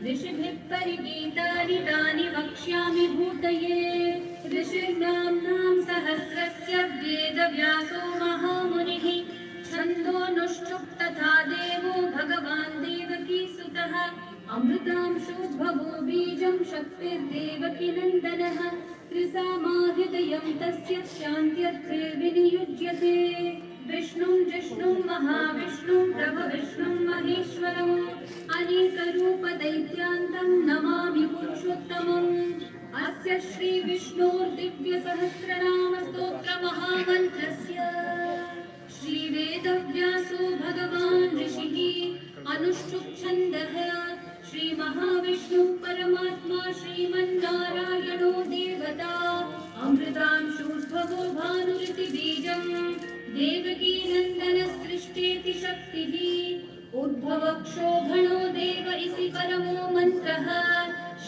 ऋषिभिः परिगीतानि तानि वक्ष्यामि भूतये ऋषिर्नाम्नां सहस्रस्य वेदव्यासो महामुनिः छन्दोनुष्ठुप् तथा देवो भगवान् देवकीसुतः अमृतांशोद्भवो बीजं शक्तिर्देवकीनन्दनः त्रिसामाहृदयं तस्य शान्त्यर्थे विनियुज्यते विष्णुं जिष्णुं महाविष्णुं प्रभविष्णुं महेश्वरम् अनेकरूपदैत्यान्तं नमामि पुरुषोत्तमम् अस्य श्रीविष्णोर्दिव्यसहस्रनामस्तोत्रमहामन्त्रस्य श्रीवेदव्यासो भगवान् ऋषिः अनुष्ठुप्छन्दः श्रीमहाविष्णुः परमात्मा श्रीमन्नारायणो देवता अमृतांशोद्भवो भानुरिति बीजम् देवकीनन्दनसृष्टेति शक्तिः उद्भवक्षोभणो देव इति परमो मन्त्रः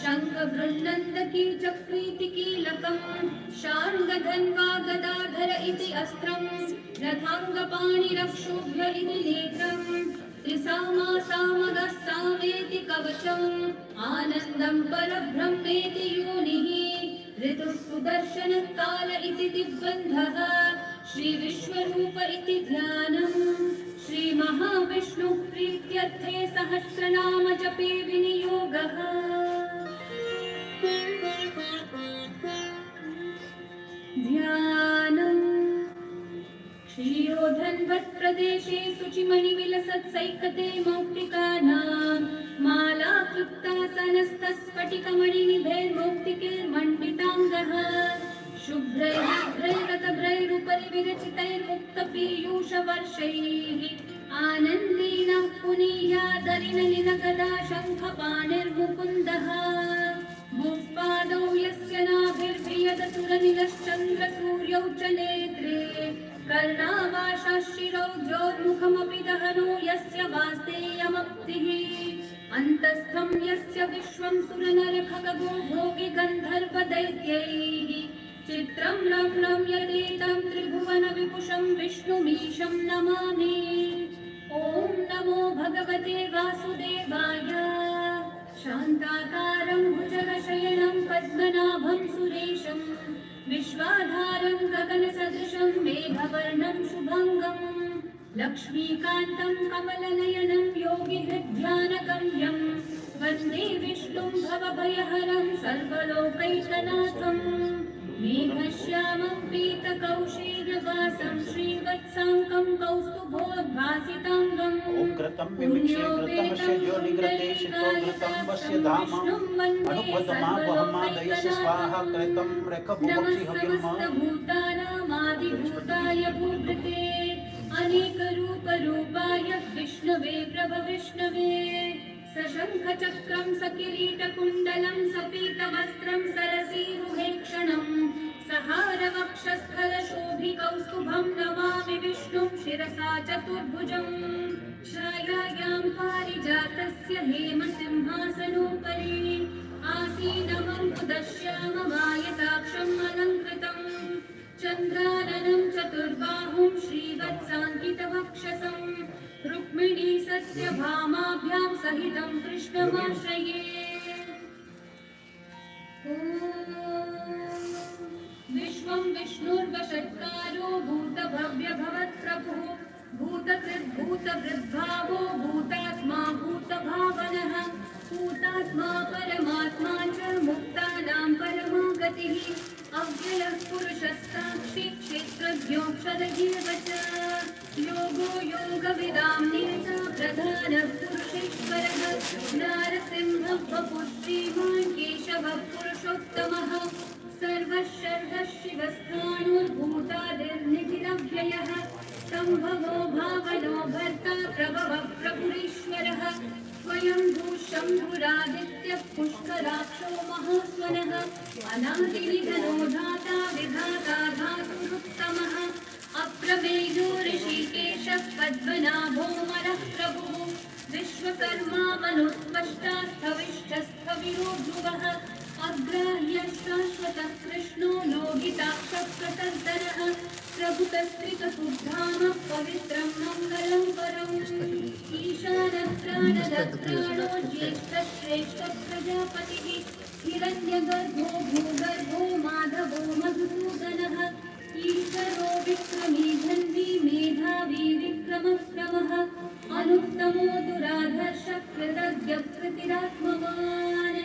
शङ्खबृन्नन्दकी चक्रीति कीलकम् शार्ङ्गधन्वा गदाधर इति अस्त्रम् रथाङ्गपाणिरक्षोभ्य इति नेत्रम् त्रिसामा सामगः सामेति कवचम् आनन्दं परब्रह्मेति योनिः ऋतुः सुदर्शनः काल इति दिग्बन्धः श्रीविश्वरूप इति ध्यानम् श्रीमहाविष्णुः प्रीत्यर्थे सहस्रनाम जपे विनियोगः ध्यानम् क्षीरोधन्वत्प्रदेशे शुचिमणिविलसत्सैकते मौक्तिकानां मालाकृत्तासनस्तस्फटिकमणिनिभैर्मौक्तिकैर्मण्डिताङ्गः शुभ्रैर्भ्रैरतभ्रैरुपरि विरचितैर्मुक्तपीयूषवर्षैः आनन्देन पुनीयादरिनलिनगदा शङ्खपाणिर्मुकुन्दः भुक्पादौ यस्य नाभिर्भियदसुरनिलश्चन्द्रसूर्यौ च नेत्रे कर्णावाशाशिरौ ज्योर्मुखमपि दहनो यस्य वास्तेयमप्तिः अन्तस्थं यस्य विश्वं सुरनरखगो भोगि गन्धर्वदैत्यैः चित्रं रम्यं यदेतं त्रिभुवनविपुषं विष्णुमीशं नमामि ॐ नमो भगवते वासुदेवाय शान्ताकारं भुजगशयनं पद्मनाभं सुरेशं विश्वाधारं गगनसदृशं मेघवर्णं शुभङ्गं लक्ष्मीकान्तं कमलनयनं योगिहृद्ध्यानगम्यं वन्दे विष्णुं भवभयहरं सर्वलोकैकनाथम् मेघश्यामं पीतकौशेयवासं श्रीवत्साङ्कं कौस्तुभोद्भासिताङ्गम् ओम घृतं विमिक्षे घृतमस्य ज्योनिघृते शितो घृतं वस्य धाम अनुपतमा वहमादयस्य स्वाहा कृतं रेखभुवक्षि भूतानामादिभूताय भूभृते अनेकरूपरूपाय विष्णवे प्रभविष्णवे सशङ्खचक्रं सकिरीटकुण्डलं सपीतवस्त्रं सरसीरुहेक्षणं सहारवक्षस्थलशोभिकौस्तुभं नमामि विष्णुं शिरसा चतुर्भुजम् छायायां पारिजातस्य हेमसिंहासनोपरि आसीनमङ्कुदश्याममायताक्षम् अलङ्कृतम् चन्द्राननं चतुर्बाहुं श्रीवत्साङ्कितवक्षसं रुक्मिणी सत्यभामाभ्यां सहितं कृष्णमाश्रये विश्वं विष्णुर्वषट्कारो भूतभव्यभवत्प्रभुः भूतकृद्भूतवृद्भावो भूतात्मा भूतभावनः भूतात्मा परमात्मा च मुक्तानां परमा गतिः अव्ययः पुरुषः साक्षी क्षेत्रज्ञोऽक्षरः च योगो योगविदां नेता प्रधानः पुरुषेश्वरः नारसिंहः वपुः श्रीमान् केशवः पुरुषोत्तमः सर्वशर्वः शिवस्थाणुर्भूतादिर्निधिरव्ययः सम्भवो भावनो भर्ता प्रभवः प्रभुरीश्वरः स्वयं भूष शम्भुरादित्यः पुष्कराक्षो महास्वनः अनादिनिधनो धाता विधाता धातुरुत्तमः अप्रमेयो ऋषिकेशः पद्मनाभो मनः प्रभुः विश्वकर्मा मनुस्पष्टा स्थविष्ठस्थविरो ध्रुवः अग्राह्य शाश्वतः कृष्णो लोहिताक्षः प्रकर्दनः प्रभुतस्त्रिकसुधामः पवित्रं मङ्गलं परम् ईशानः प्राणदत्राणो ज्येष्ठः श्रेष्ठः प्रजापतिः हिरण्यगर्भो भूगर्भो माधवो मधुसूदनः ईश्वरो विक्रमी धन्वी मेधावी विक्रमक्रमः अनुत्तमो दुराधर्षः कृतज्ञः कृतिरात्मवान्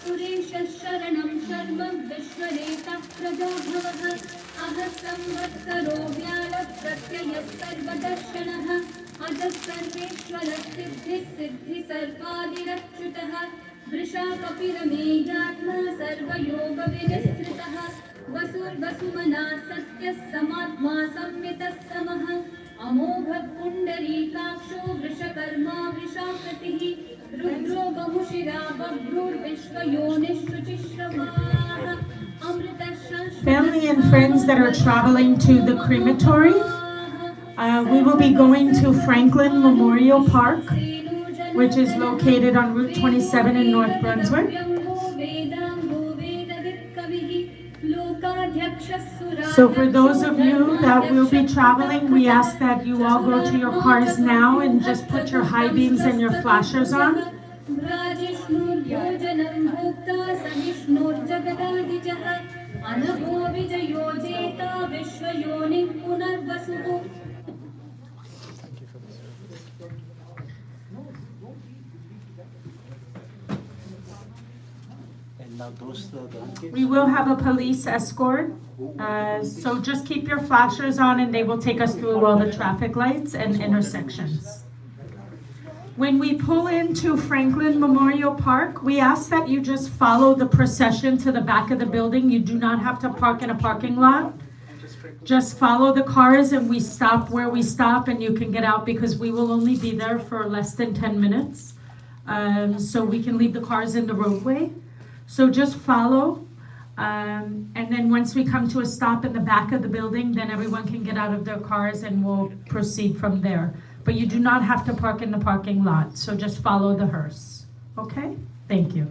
सुरेशः शरणं शर्म विश्वरेतः प्रजाभवः अहः संवत्सरो व्यालः प्रत्ययः सर्वदर्शनः अजः सर्वेश्वरः सिद्धिः सिद्धिसर्वादिरच्युतः वृषा कपिलमेयात्मा सर्वयोगविनिःसृतः वसुर्वसुमना सत्यः समात्मा संवितः समः अमोघः पुण्डरीकाक्षो वृषकर्मा वृषाकृतिः रुद्रो बहुशिरा बभ्रुर्विश्वयोनिःशुचिश्रवाः अमृतः Family and friends that are traveling to the crematory, we will be going to Franklin Memorial Park, which is located on Route 27 in North Brunswick. So for those of you that will be traveling, we ask that you all go to your cars now and just put your high beams and your flashers on. Now those grandkids. We will have a police escort, so just keep your flashers on and they will take us through all the traffic lights and intersections. When we pull into Franklin Memorial Park, we ask that you just follow the procession to the back of the building. You do not have to park in a parking lot. Just follow the cars and we stop where we stop and you can get out because we will only be there for less than 10 minutes. So we can leave the cars in the roadway. So just follow, and then once we come to a stop in the back of the building, then everyone can get out of their cars and we'll proceed from there. But you do not have to park in the parking lot, so just follow the hearse. Okay? Thank you.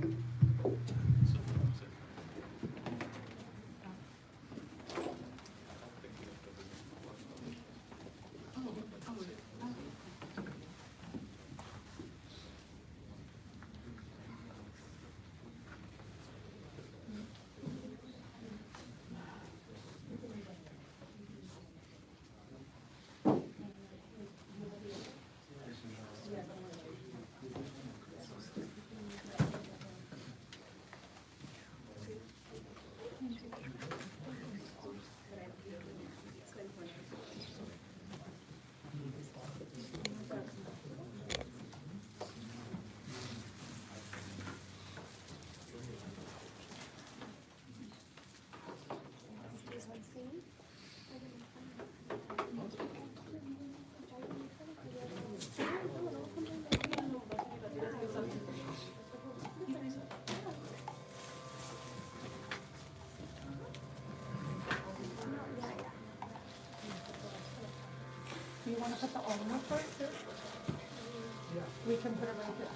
Do you want to put the almond first? Yeah. We can put it right there.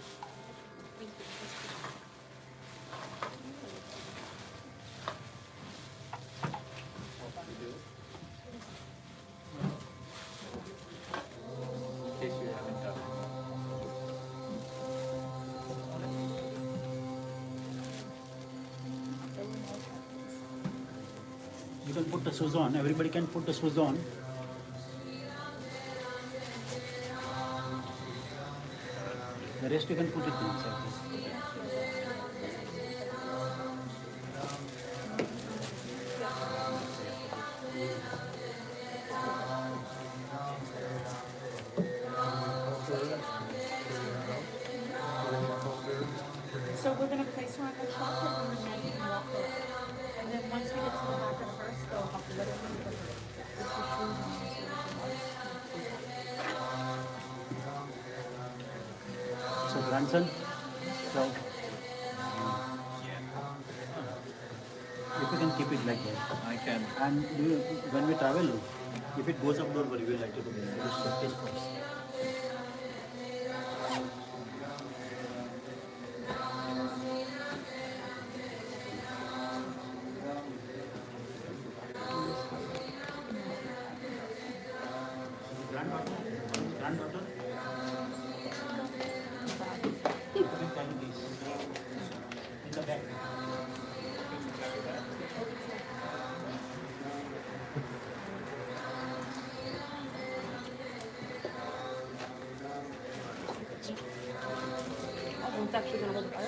You can put the shoes on. Everybody can put the shoes on. The rest you can put it inside. So we're going to place her on the truck and we're going to walk her. And then once we get to the back of the hearse, they'll have to let her in with the shoes on. So grandson, So, if you can keep it like that. I can. And when we travel, if it goes up, don't worry, we'll light it up. It is safety first. Granddaughter? Granddaughter? You can carry this in the back. It's actually gonna hold the fire.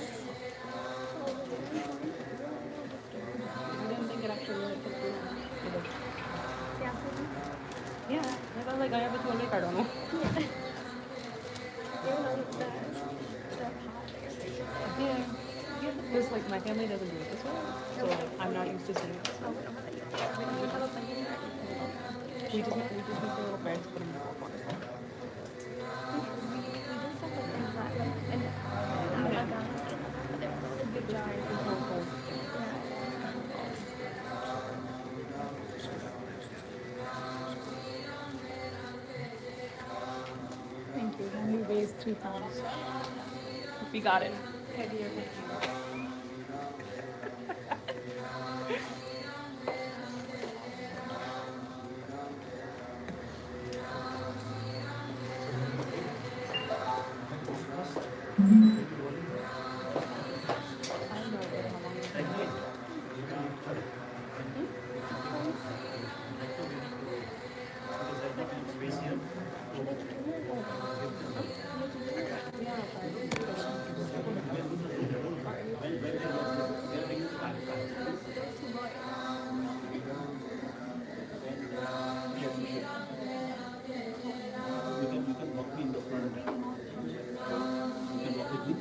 I didn't think it actually really took too long. Yeah, I thought like I have a 200 card on. Yeah. This like my family doesn't do it this way, so like I'm not used to seeing it. We just make the little breads, put them in the popcorn. Thank you. Only weighs 3 pounds. We got it. Heavier than you. You can walk me in the front. You can walk with me.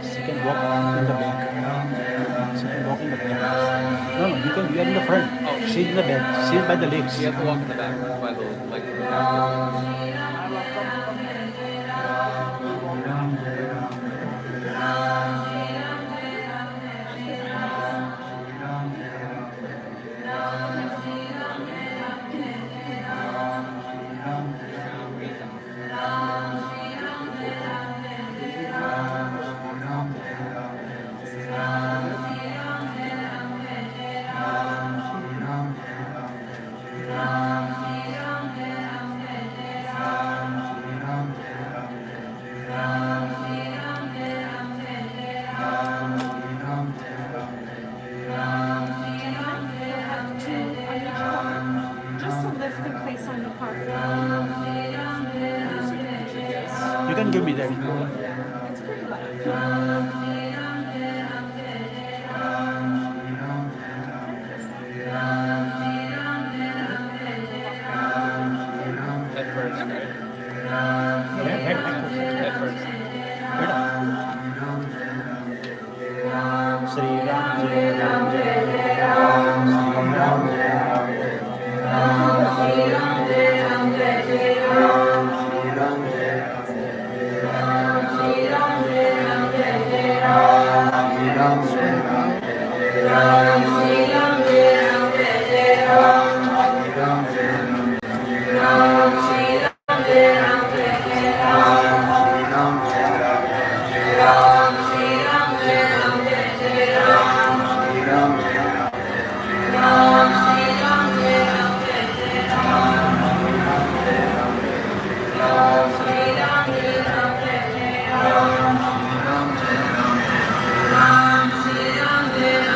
She can walk in the back. She can walk in the back. No, you are in the front. Oh. She's in the back. She's by the legs. You have to walk in the back by the like the back. Just to lift and place on the carpet. You can give me that. It's pretty light. Head first, right? Head Head first. Sri Ram Jai Ram Jai Ram Sri Ram Jai Ram Jai Sri Ram Jai Ram Jai Sri Ram Sri Ram Jai Ram Jai Sri Ram Jai Ram Jai Sri Ram Sri Ram Jai Ram Jai Sri Ram Sri Ram Jai Ram Jai Sri Ram Sri Ram Jai Ram Jai Sri Ram Sri Ram Jai Ram Jai Sri Ram Sri Ram Jai Ram Jai Sri Ram Sri Ram Jai Ram Jai Sri Ram Sri Ram Jai Ram Jai Sri Ram Sri Ram Jai Ram Jai Sri Ram Sri Ram Jai Ram Jai Sri Ram Sri Ram Jai Ram Jai Sri Ram Sri Ram Jai Ram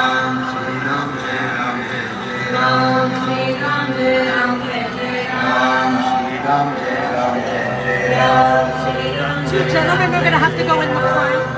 Jai Sri Ram Two gentlemen are gonna have to go in the front.